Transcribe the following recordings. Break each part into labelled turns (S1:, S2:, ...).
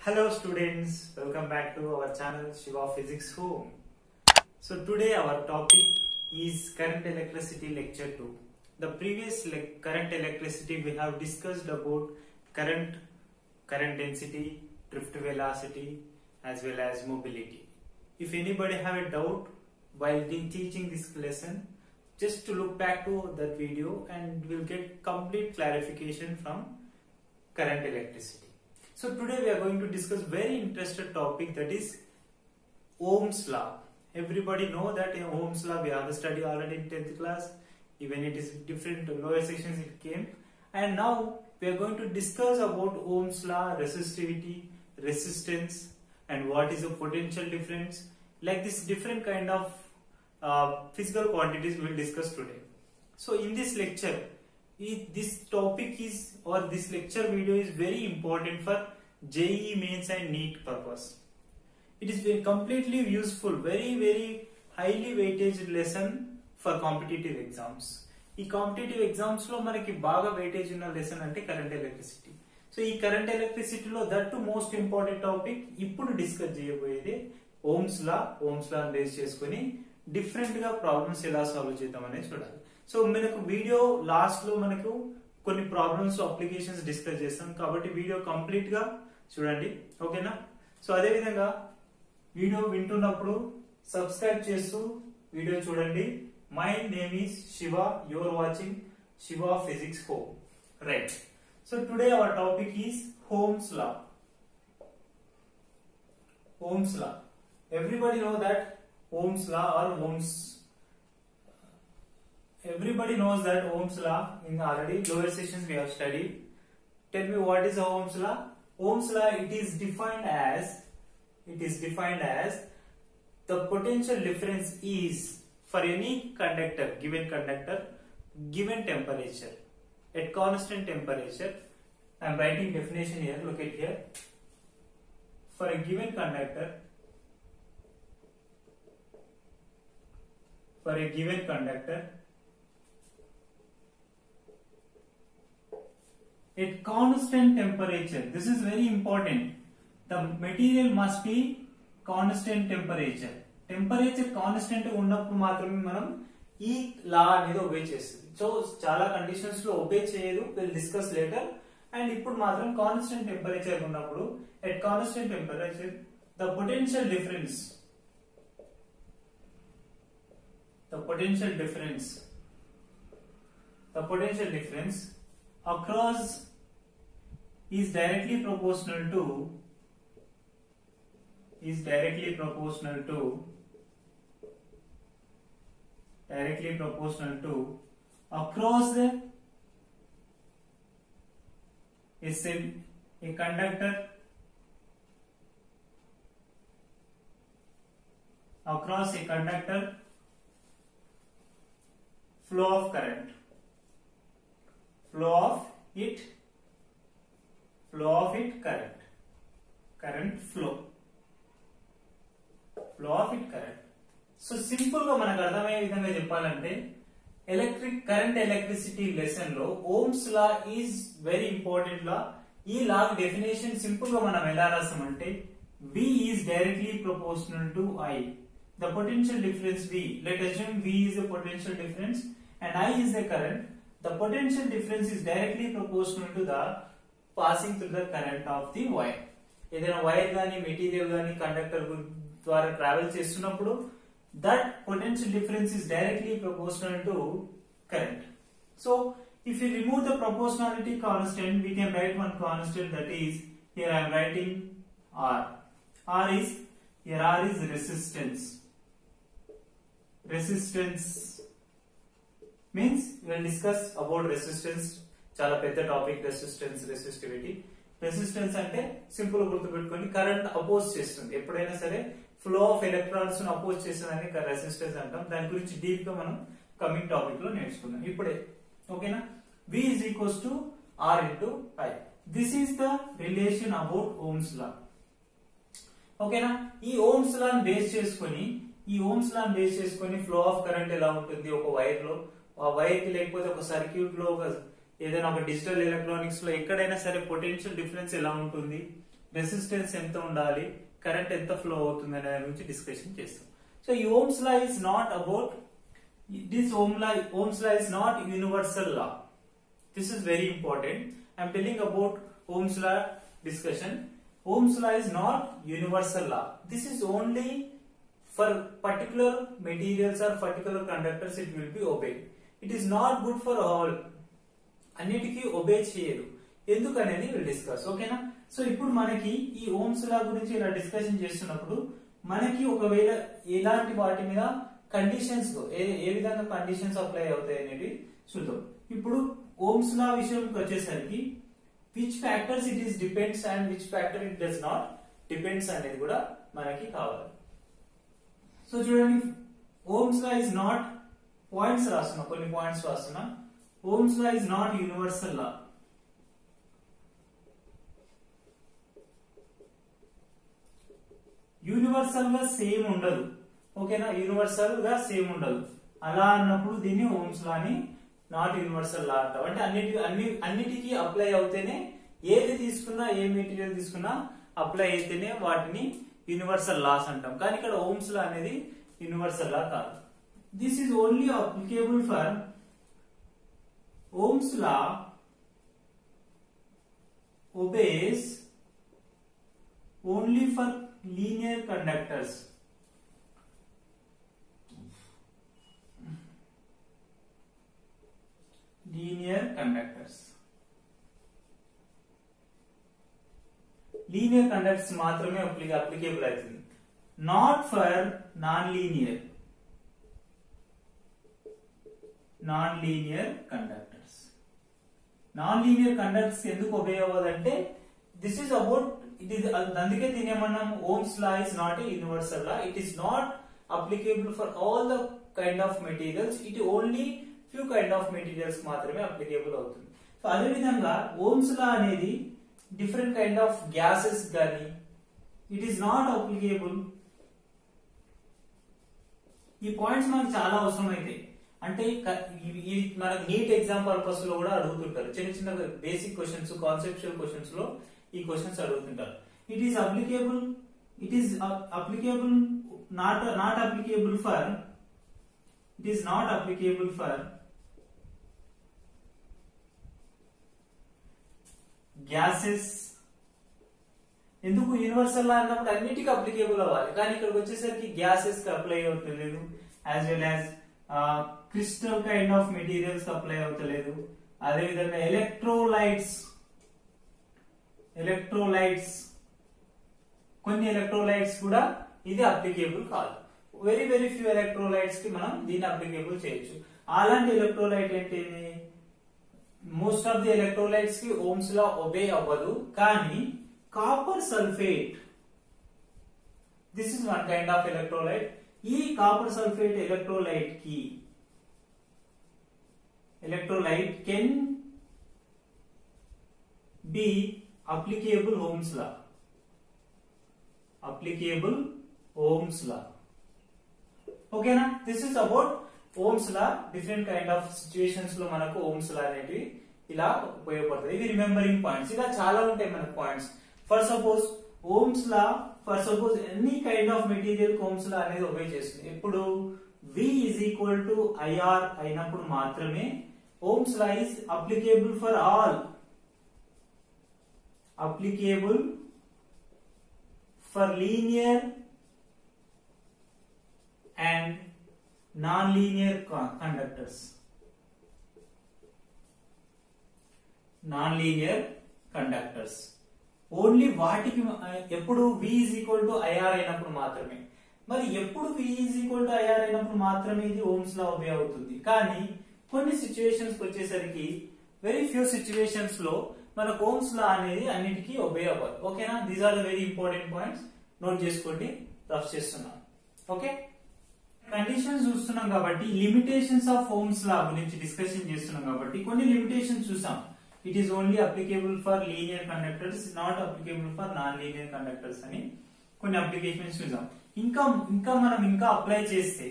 S1: Hello students, welcome back to our channel Shiva Physics Home. So today our topic is current electricity lecture 2. The previous current electricity we have discussed about current density, drift velocity as well as mobility. If anybody have a doubt while teaching this lesson, just to look back to that video and we'll get complete clarification from current electricity. So today we are going to discuss very interesting topic, that is Ohm's law. Everybody know that in Ohm's law we have studied already in 10th class. Even it is different lower sections it came. And now we are going to discuss about Ohm's law, resistivity, resistance, and what is the potential difference. Like this different kind of physical quantities we will discuss today. So in this lecture, this topic is, or this lecture video is very important for JEE mains and NEET purpose. It is very completely useful, very highly weightage lesson for competitive exams. ఈ competitive exams లో మనకి బాగా weightage ఉన్న lesson అంటే current electricity. So ఈ current ఎలక్ట్రిసిటీలో that most important topic ఇప్పుడు discuss చేయబోయేది ఓమ్స్ లా బేస్ చేసుకుని డిఫరెంట్ గా ప్రాబ్లమ్స్ ఎలా సాల్వ్ చేద్దాం అనేది చూడాలి. సో మనకు వీడియో లాస్ట్ లో మనకు కొన్ని ప్రాబ్లమ్స్ అప్లికేషన్స్ డిస్కస్ చేస్తాం కాబట్టి వీడియో కంప్లీట్ గా చూడండి, ఓకేనా? సో అదే విధంగా వీడియో వింటున్నప్పుడు సబ్స్క్రైబ్ చేస్తూ వీడియో చూడండి. My name is Shiva, you are watching Shiva physics home, right? So today our topic is Ohm's law. Ohm's law. Everybody know that Ohm's law or Everybody knows that Ohm's law in already lower sessions we have studied. Tell me what is Ohm's law? Ohm's law, it is defined as the potential difference is for any conductor, given temperature at constant temperature. I am writing definition here, look at here. For a given conductor, at constant temperature, this is very important. The material must be constant temperature. Temperature constant ఉన్నప్పుడు మాత్రమే మనం ఈ లా అనేది obey చేస్తుంది. So చాలా conditions లో obey చేయదు, will discuss later. And ఇప్పుడు మాత్రం కాన్స్టెంట్ టెంపరేచర్ ఉన్నప్పుడు at constant temperature the potential difference across is directly proportional to across a conductor flow of current, flow of it current. సో simple గా మనకు అర్థమయ్యే విధంగా చెప్పాలంటే కరెంట్ ఎలక్ట్రిసిటీ లెసన్ లో Ohm's law is very important law. ఈ law definition simple గా మనం ఎలా రాస్తామంటే V is directly proportional to I. The potential difference V, let us assume V is the potential difference and I is the current. The potential difference is directly proportional to the passing through the current of the wire. ఏదైనా wire గానీ material గానీ conductor ద్వారా travel చేస్తున్నప్పుడు that potential difference is directly proportional to current. So if you remove the proportionality constant, we can write one constant, that is, here I am writing R. R is resistance. Resistance means we will discuss about resistance. చాలా పెద్ద topic resistivity. Resistance అంటే simple గా గుర్తుపెట్టుకోండి, current oppose చేస్తుంది. ఎప్పుడైనా సరే flow of electrons ను oppose చేస్తుందని రెసిస్టెన్స్ అంటాం. దాని గురించి డీప్ గా మనం కమింగ్ టాపిక్ లో నేర్చుకుందాం ఇప్పుడే, ఓకేనా? V is equals to R into I. This is the relation about Ohm's law. ఓకేనా? ఈ ఓమ్స్ లా బేస్ చేసుకొని ఫ్లో ఆఫ్ కరెంట్ ఎలా ఉంటుంది ఒక వైర్ లో, ఆ వైర్ కి లేకపోతే ఒక సర్క్యూట్ లో, ఏదైనా ఒక డిజిటల్ ఎలక్ట్రానిక్స్ లో ఎక్కడైనా సరే పొటెన్షియల్ డిఫరెన్స్ ఎలా ఉంటుంది, రెసిస్టెన్స్ ఎంత ఉండాలి, కరెంట్ ఎంత ఫ్లో అవుతుంది అనే దాని గురించి డిస్కషన్ చేస్తాం. సో ఈ Ohm's law is not about this Ohm's law is not universal law. This is very important. I'm telling about Ohm's law discussion. Ohm's law is not universal law. This is only for particular materials or particular conductors it will be obeyed. It is not good for all. అన్నిటికీ obey చేయదు. ఎందుకు అనేది will discuss. ఓకేనా? So ఇప్పుడు మనకి ఈ Ohm's లా గురించి ఇలా డిస్కషన్ చేస్తున్నప్పుడు మనకి ఒకవేళ ఎలాంటి వాటి మీద కండిషన్స్ ఏ విధంగా కండిషన్స్ అప్లై అవుతాయి అనేది చూద్దాం. ఇప్పుడు ఓమ్స్ లా విషయంకి వచ్చేసరికి which factors it is depends and which factor it does not depends అనేది కూడా మనకి కావాలి. సో చూడండి, Ohm's law is not points రాస్తున్నా, కొన్ని పాయింట్స్ రాస్తున్నా. Ohm's law is not universal law. Universal గా సేమ్ ఉండదు. ఓకేనా? యూనివర్సల్ గా సేమ్ ఉండదు. అలా అన్నప్పుడు దీన్ని ఓమ్స్ లా అని నాట్ యూనివర్సల్ లా అంటాం. అంటే అన్నిటికీ అప్లై అవుతేనే, ఏది తీసుకున్నా ఏ మెటీరియల్ తీసుకున్నా అప్లై అయితేనే వాటిని యూనివర్సల్ లాస్ అంటాం. కానీ ఇక్కడ ఓమ్స్ లా అనేది యూనివర్సల్ లా కాదు. This is only applicable for Ohm's law obeys only for linear conductors. Linear conductors. Linear conductors మాత్రమే అప్లికేబుల్ అవుతుంది. Not for non linear conductors. Non linear conductors ఎందుకు obey అవ్వదంటే this is about it is, అందుకే దీని ఏమన్నాం, Ohm's law is not a universal law. It is not applicable for all the kind of materials. It only few kind of materials మాత్రమే applicable అవుతుంది. So అదే విధంగా Ohm's law అనేది different kind of gases గానీ it is not applicable. ఈ points మనకు చాలా అవసరం అయితే, అంటే మనకు నీట్ ఎగ్జామ్ పర్పస్ లో కూడా అడుగుతుంటారు. చిన్న చిన్న బేసిక్ క్వశ్చన్స్, కాన్సెప్చువల్ క్వశ్చన్స్ లో ఈ క్వశ్చన్స్ అడుగుతుంటారు. It is applicable not applicable for it is not applicable for gases. ఎందుకు యూనివర్సల్ లా అన్నప్పుడు అన్నిటికీ అప్లికేబుల్ అవ్వాలి, కానీ ఇక్కడికి వచ్చేసరికి గ్యాసెస్ కి అప్లై అవుతలేదు, as well as crystal kind of materials apply అవుతలేదు. అదే విధంగా ఎలక్ట్రోలైట్స్ కొన్ని ఎలక్ట్రోలైట్స్ కూడా ఇది అప్లికేబుల్ కాదు. వెరీ వెరీ ఫ్యూ ఎలక్ట్రోలైట్స్ కి మనం దీన్ని అప్లికేబుల్ చేయొచ్చు. అలాంటి ఎలక్ట్రోలైట్ ఏంటిది, మోస్ట్ ఆఫ్ ది ఎలక్ట్రోలైట్స్ కి ఓమ్స్ లా ఒబే అవ్వదు. కానీ copper sulphate, this is one kind of electrolyte. ఈ copper sulphate electrolyte can be applicable Ohm's law. ఓకేనా? This is about Ohm's law. Different kind of situations లో మనకు Ohm's లా అనేటివి ఇలా ఉపయోగపడతాయి. ఇవి రిమెంబరింగ్ పాయింట్స్. ఇలా చాలా ఉంటాయి మనకు points. For suppose Ohm's law, any kind of material Ohm's law అనేది ఒబే చేస్తుంది. ఇప్పుడు V is equal to IR అయినప్పుడు మాత్రమే Ohm's law is applicable for all. Applicable for linear and non-linear conductors. Only వాటికి ఎప్పుడు V is equal to IR అయినప్పుడు మాత్రమే. మరి ఎప్పుడు V is equal to IR అయినప్పుడు మాత్రమే ఇది ఓమ్స్ లా ఒబే అవుతుంది. కానీ కొన్ని సిచ్యువేషన్స్ వచ్చేసరికి వెరీ ఫ్యూ సిచ్యువేషన్స్ లో మనకు ఓమ్స్ లా అనేది అన్నిటికీ ఒబే అవ్వదు. ఓకేనా? These are the very important points. Note చేసుకోండి, రఫ్ చేస్తున్నాను. ఓకే, కండిషన్స్ చూస్తున్నాం కాబట్టి, లిమిటేషన్స్ ఆఫ్ ఓమ్స్ లా గురించి డిస్కషన్ చేస్తున్నాం కాబట్టి కొన్ని లిమిటేషన్స్ చూసాం. It is only applicable for linear conductors, not applicable for non linear conductors అని కొన్ని అప్లికేషన్స్ చూసాం. ఇంకా అప్లై చేస్తే,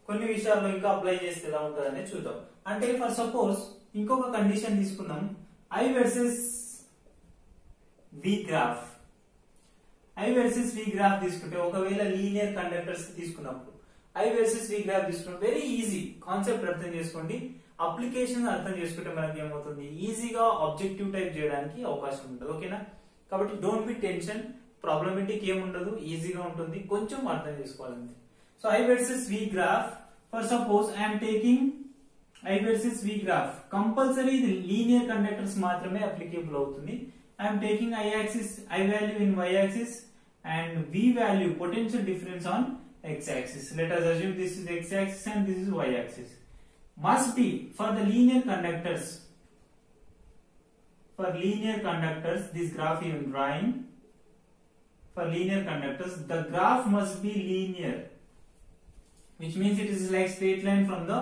S1: కొన్ని విషయాల్లో ఇంకా అప్లై చేస్తే ఎలా ఉంటుందని చూద్దాం. అంటే ఫర్ సపోజ్ ఇంకొక కండిషన్ తీసుకుందాం, I versus V graph. I versus V graph తీసుకుంటే ఒకవేళ లీనియర్ కండక్టర్స్ తీసుకున్నప్పుడు I versus V గ్రాఫ్ తీసుకున్నప్పుడు వెరీ ఈజీ కాన్సెప్ట్ అర్థం చేసుకోండి. అప్లికేషన్ అర్థం చేసుకుంటే మనకి ఏమవుతుంది, ఈజీగా ఆబ్జెక్టివ్ టైప్ చేయడానికి అవకాశం ఉంటుంది. ఓకేనా, కాబట్టి డోంట్ బి టెన్షన్, ప్రాబ్లమేటిక్ ఏముండదు, ఈజీగా ఉంటుంది, కొంచెం అర్థం చేసుకోవాలంతే. So I versus V graph, for suppose I'm taking I versus V graph, compulsory ఇది లీనియర్ కండక్టర్స్ మాత్రమే అప్లికేబుల్ అవుతుంది. I'm taking I axis, I value in Y axis and V value, potential difference on X axis. Let us assume this is X axis and this is Y axis. Must be for the linear conductors. For linear conductors, this graph I am drawing. For linear conductors, the graph must be linear, which means it is like straight line from the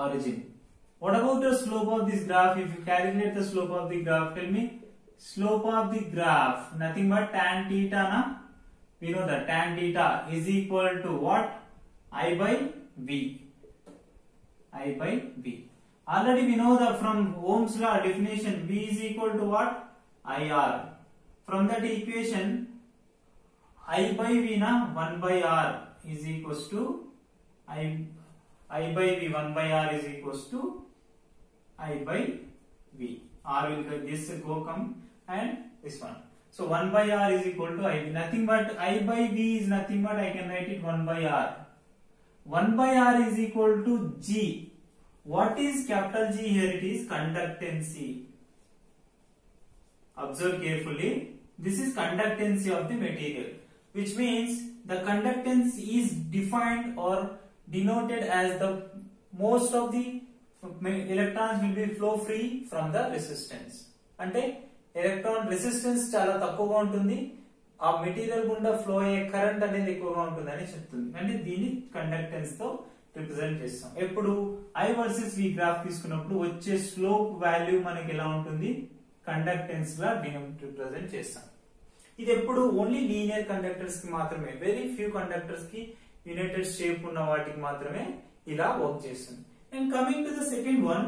S1: origin. What about the slope of this graph? If you calculate the slope of the graph, tell me. Slope of the graph, nothing but tan theta, na? We know that tan theta is equal to what? I by V. I by V. Already we know that from Ohm's law definition, V is equal to what? IR. From that equation, I by V na 1 by R is equals to I by V, 1 by R is equals to I by V. R will this go come and this one. So 1 by R is equal to I. Nothing but I by V is nothing but I can write it 1 by R. 1 by R is equal to G. What is capital G here? It is conductancy. Observe carefully. This is conductancy of the material, which means the conductance is defined or denoted as the most of the electrons will be flow free from the resistance. అంటే electron resistance చాలా తక్కువగా ఉంటుంది, ఆ material గుండా flow అయ్యే current అనేది ఎక్కువగా ఉంటుంది అని చెప్తుంది. అంటే దీన్ని కండక్టెన్స్ తో రిప్రజెంట్ చేస్తాం. ఎప్పుడు I వర్సెస్ V గ్రాఫ్ తీసుకున్నప్పుడు వచ్చే స్లోప్ వాల్యూ మనకి ఎలా ఉంటుంది, కండక్టెన్స్ గా రిప్రజెంట్ చేస్తాం. ఇది ఎప్పుడు ఓన్లీ లీనియర్ కండక్టర్స్ కి మాత్రమే, వెరీ ఫ్యూ కండక్టర్స్ కి యునైటెడ్ షేప్ ఉన్న వాటికి మాత్రమే ఇలా వర్క్ చేస్తుంది. And coming to the second one,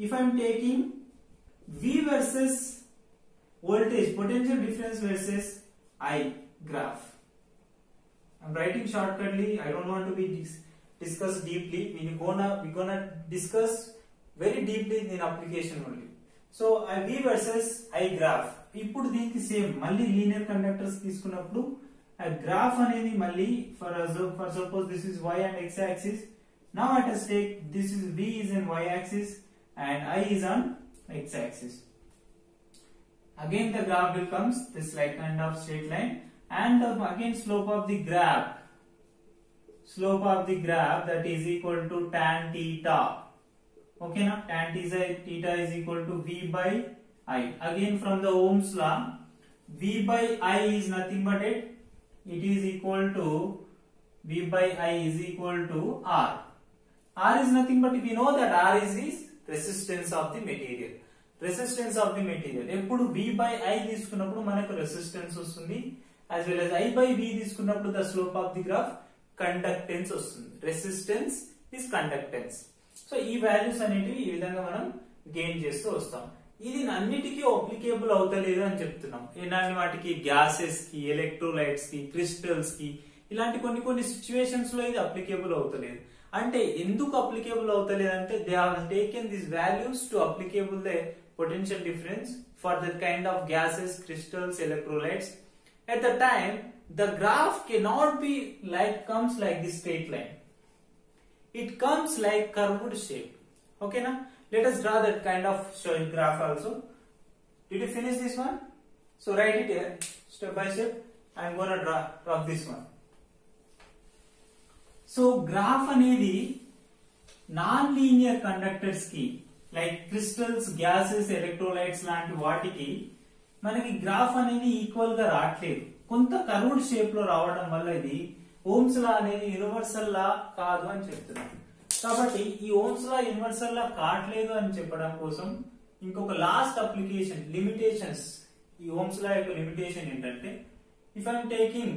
S1: if I am taking V versus voltage, potential difference versus I graph. I am writing shortcutly. I don't want to be discuss deeply. We gonna discuss very deeply in application only. So V versus I graph. ఇప్పుడు దీనికి same మళ్ళీ linear conductors తీసుకున్నప్పుడు ఆ graph అనేది మళ్ళీ for suppose this is Y and X axis. Now let us take this is V is in Y axis and I is on X axis. Again the graph becomes this like kind of straight line, and again slope of the graph that is equal to tan theta. Okay na, tan theta is equal to V by I. Again from the Ohm's law, V by I is nothing but it is equal to V by I is equal to R. R is nothing but we know that R is resistance of the material. Resistance of the material. ఎప్పుడు V by I తీసుకున్నప్పుడు మనకు resistance వస్తుంది, as well as I by V తీసుకున్నప్పుడు the slope of the graph conductance వస్తుంది. Resistance is conductance. So ఈ values అనేటివి ఈ విధంగా మనం గెయిన్ చేస్తూ వస్తాం. ఇది అన్నిటికీ అప్లికేబుల్ అవుతలేదు అని చెప్తున్నాం. ఇలాంటి వాటికి గ్యాసెస్ కి, ఎలక్ట్రోలైట్స్ కి, క్రిస్టల్స్ కి, ఇలాంటి కొన్ని సిచ్యువేషన్స్ లో ఇది అప్లికేబుల్ అవుతలేదు. అంటే ఎందుకు అప్లికేబుల్ అవుతలేదు అంటే they have taken this values to applicable the potential difference for the kind of gases, crystals, electrolytes. At the time, the graph cannot be comes like this straight line. It comes like curved shape. Okay na? Let us draw that kind of graph also. Did you finish this one? So write it here step by step. I am going to draw this one. So graph అనేది non linear conductors కి like crystals, gases, electrolytes లాంటి వాటికి మనకి graph అనేది equal గా రావట్లేదు. కొంత curved shape లో రావడం వల్ల ఇది ఓమ్స్ లా అనేది యూనివర్సల్ లా కాదు అని చెప్తున్నాం. కాబట్టి ఈ ఓమ్స్ లా యూనివర్సల్ లా కావట్లేదు అని చెప్పడం కోసం ఇంకొక లాస్ట్ అప్లికేషన్, లిమిటేషన్స్. ఈ ఓమ్స్ లా యొక్క లిమిటేషన్ ఏంటంటే if I'm taking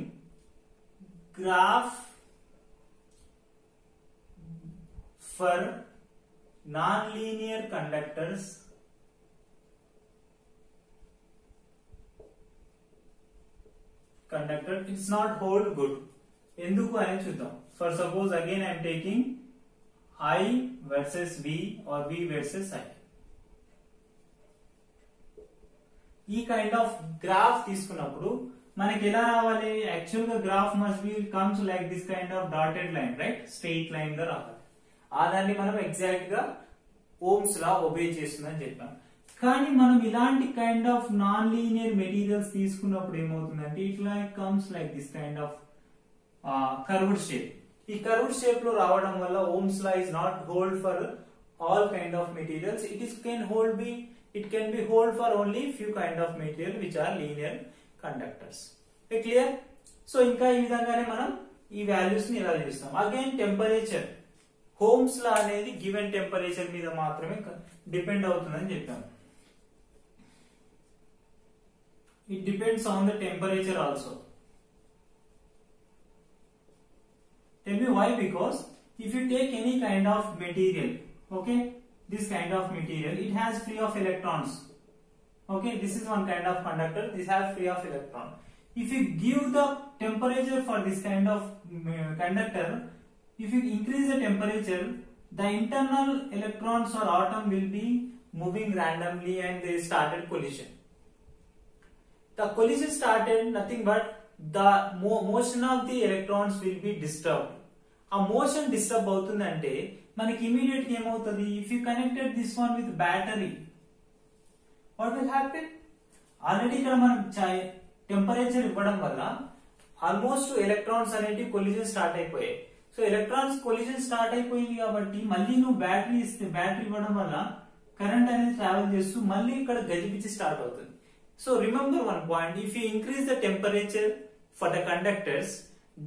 S1: graph for non linear conductors conductor, it's not hold good. ఎందుకు అని చూద్దాం. For suppose again I'm taking I versus V or V versus I. ఈ కైండ్ ఆఫ్ గ్రాఫ్ తీసుకున్నప్పుడు మనకి ఎలా రావాలి? యాక్చువల్ గా graph must be comes like this kind of dotted line, right? Straight line గా రావాలి. దాన్ని మనం ఎగ్జాక్ట్ గా ఓమ్స్ లా ఒబే చేస్తుందని చెప్పాం. కానీ మనం ఇలాంటి kind of non linear materials తీసుకున్నప్పుడు ఏమవుతుందంటే ఇట్లా comes like this kind of curved shape. ఈ కర్వ్డ్ షేప్ లో రావడం వల్ల Ohm's law is not hold for all kind of materials. It can be hold for only few kind of material which are linear conductors. Clear? So ఇంకా ఈ విధంగానే మనం ఈ values ని ఎలా చేస్తాం. అగైన్ టెంపరేచర్, ఓమ్స్ లా అనేది given temperature మీద మాత్రమే డిపెండ్ అవుతుందని చెప్పాము. It depends on the temperature also. Tell me why? Because if you take any kind of material, okay, this kind of material, it has free of electrons. Okay, this is one kind of conductor, this has free of electron. If you give the temperature for this kind of conductor, if you increase the temperature, the internal electrons or atom will be moving randomly and they started collision. The collision started nothing but the motion of the electrons will be disturbed. ఆ motion disturb అవుతుందంటే మనకి immediate గా ఏమవుతుంది? If you connected this one with battery, what will happen? Already ఇక్కడ మనం temperature ఇవ్వడం వల్ల almost electrons అనేవి కొలిజన్ స్టార్ట్ అయిపోయాయి. సో ఎలక్ట్రాన్స్ కొలిజన్ స్టార్ట్ అయిపోయింది కాబట్టి మళ్ళీ నువ్వు బ్యాటరీ ఇస్తే, బ్యాటరీ ఇవ్వడం వల్ల కరెంట్ అనేది ట్రావెల్ చేస్తూ మళ్ళీ ఇక్కడ గజిబిజి స్టార్ట్ అవుతుంది. So remember one point, if you increase the temperature for the conductors,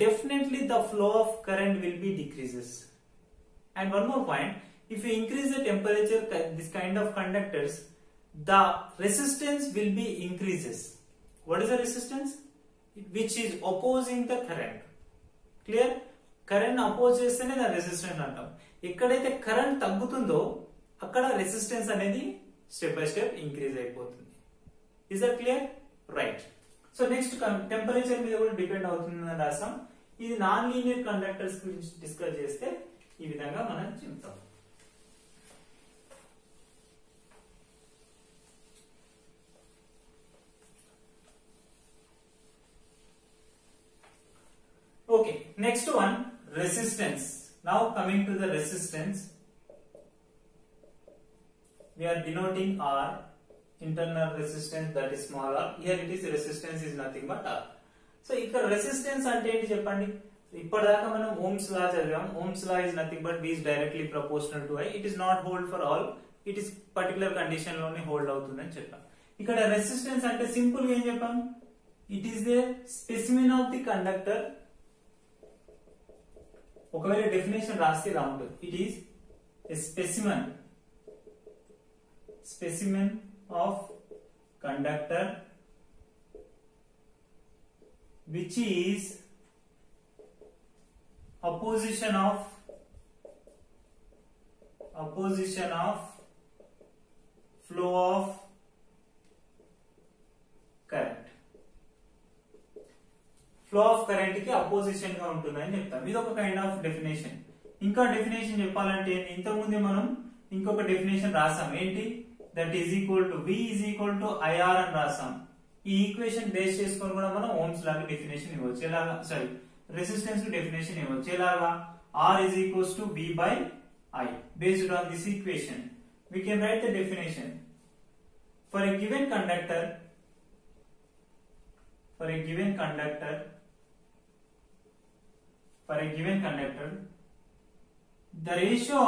S1: definitely the flow of current will be decreases. And one more point, if you increase the temperature, this kind of conductors, the resistance will be increases. What is the resistance? Which is opposing the current. Clear? Current oppose chestene the resistance antam. Ekkadaithe current taggutundo akkada resistance anedi step by step increase ayipotundi. Is that clear? Right. So next temperature మీద కూడా depend అవుతుందని రాసాం. ఇది non linear conductors గురించి discuss చేస్తే ఈ విధంగా మనం చెప్తాం. Okay, next one resistance. Now coming to the resistance, we are denoting R, internal resistance, that is small r. Here it is resistance is nothing but R. So ఇక్కడ resistance అంటే ఏంటి చెప్పండి? ఇప్పటిదాకా మనం ఓమ్స్ లా చదివాం. Ohm's law is nothing but V is directly proportional to I. It is not hold for all. It is particular condition లోనే hold అవుతుందని చెప్పాం. ఇక్కడ రెసిస్టెన్స్ అంటే సింపుల్ గా ఏం చెప్పాం? It is the specimen of the conductor. ఒకవేళ definition రాస్తే ఇలా ఉంటుంది. It is a specimen of conductor which is opposition of flow of current. Flow of current కి అపోజిషన్ గా ఉంటుందని చెప్తాం. ఇది ఒక కైండ్ ఆఫ్ డెఫినేషన్. ఇంకా డెఫినేషన్ చెప్పాలంటే ఇంతకుముందే మనం ఇంకొక డెఫినేషన్ రాసాం. ఏంటి? That is equal to V is equal to IR అని రాసాం. ఈ ఈక్వేషన్ బేస్ చేసుకొని కూడా మనం ఓమ్స్ లాగా డెఫినేషన్ ఇవ్వచ్చు. ఎలాగా? సారీ, రెసిస్టెన్స్ కి డెఫినేషన్ ఇవ్వచ్చు. ఎలాగా? R is equals to V by I. Based on this equation, we can write the definition. For a given conductor, the ratio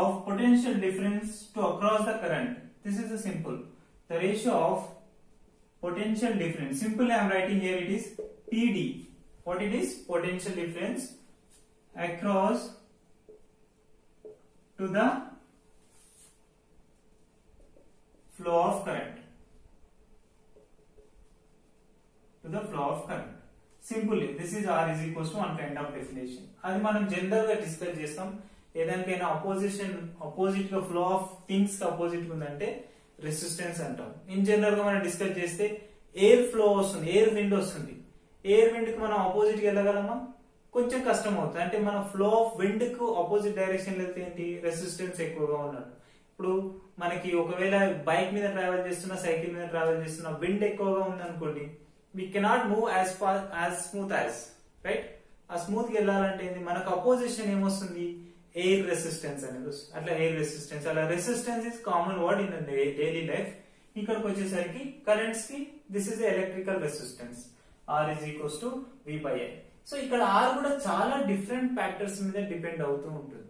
S1: of potential difference to across the current. This is a simple. The ratio of potential difference. Simply I am writing here, it is PD. What it is? Potential difference across to the flow of current. Simply, this is R is equals to one kind of definition. అది మనం general గా discuss చేస్తాం. ఏదానికైనా opposite గా flow of things కి opposite ఉందంటే resistance అంటాం. In general గా మనం డిస్కస్ చేస్తే ఎయిర్ ఫ్లో వస్తుంది, ఎయిర్ విండ్ వస్తుంది. ఎయిర్ విండ్ కి మనం ఆపోజిట్ కి వెళ్ళగలమా? కొంచెం కష్టం అవుతుంది. అంటే మన ఫ్లో ఆఫ్ విండ్ కు ఆపోజిట్ డైరెక్షన్ వెళ్తే ఏంటి, రెసిస్టెన్స్ ఎక్కువగా ఉన్నట్టు. ఇప్పుడు మనకి ఒకవేళ బైక్ మీద ట్రావెల్ చేస్తున్నా, సైకిల్ మీద ట్రావెల్ చేస్తున్నా, విండ్ ఎక్కువగా ఉంది అనుకోండి, we cannot move as smooth as, right? ఆ స్మూత్ గా వెళ్ళాలంటే ఏంటి, మనకు అపోజిషన్ ఏమొస్తుంది, ఎయిర్ రెసిస్టెన్స్ అనేది వస్తుంది. అట్లా ఎయిర్ రెసిస్టెన్స్, అలా resistance is common word in daily life. ఇక్కడికి వచ్చేసరికి కరెంట్స్ కి this is electrical resistance, R is equals to V/I. So ఇక్కడ R కూడా చాలా డిఫరెంట్ ఫ్యాక్టర్స్ మీద డిపెండ్ అవుతూ ఉంటుంది.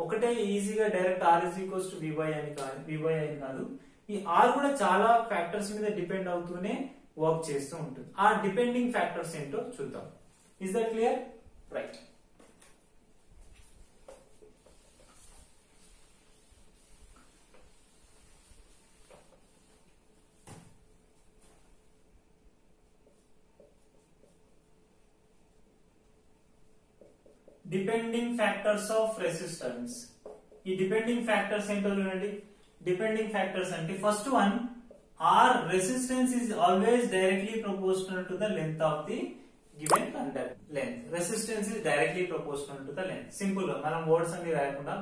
S1: ఒకటే ఈజీగా direct R is equals to V/I అని కాదు. ఈ R కూడా చాలా ఫ్యాక్టర్స్ మీద డిపెండ్ అవుతూనే వర్క్ చేస్తూ ఉంటుంది. ఆ డిపెండింగ్ ఫ్యాక్టర్స్ ఏంటో చూద్దాం. Is that clear? Right. Depending factors of resistance. ఈ డిపెండింగ్ ఫ్యాక్టర్స్ ఏంటో చూడండి. డిపెండింగ్ ఫ్యాక్టర్స్ అంటే first one, R resistance is always directly proportional to the length of the given conductor length. Resistance is directly proportional to the length. Simple. మనం words అన్ని రాయకుండా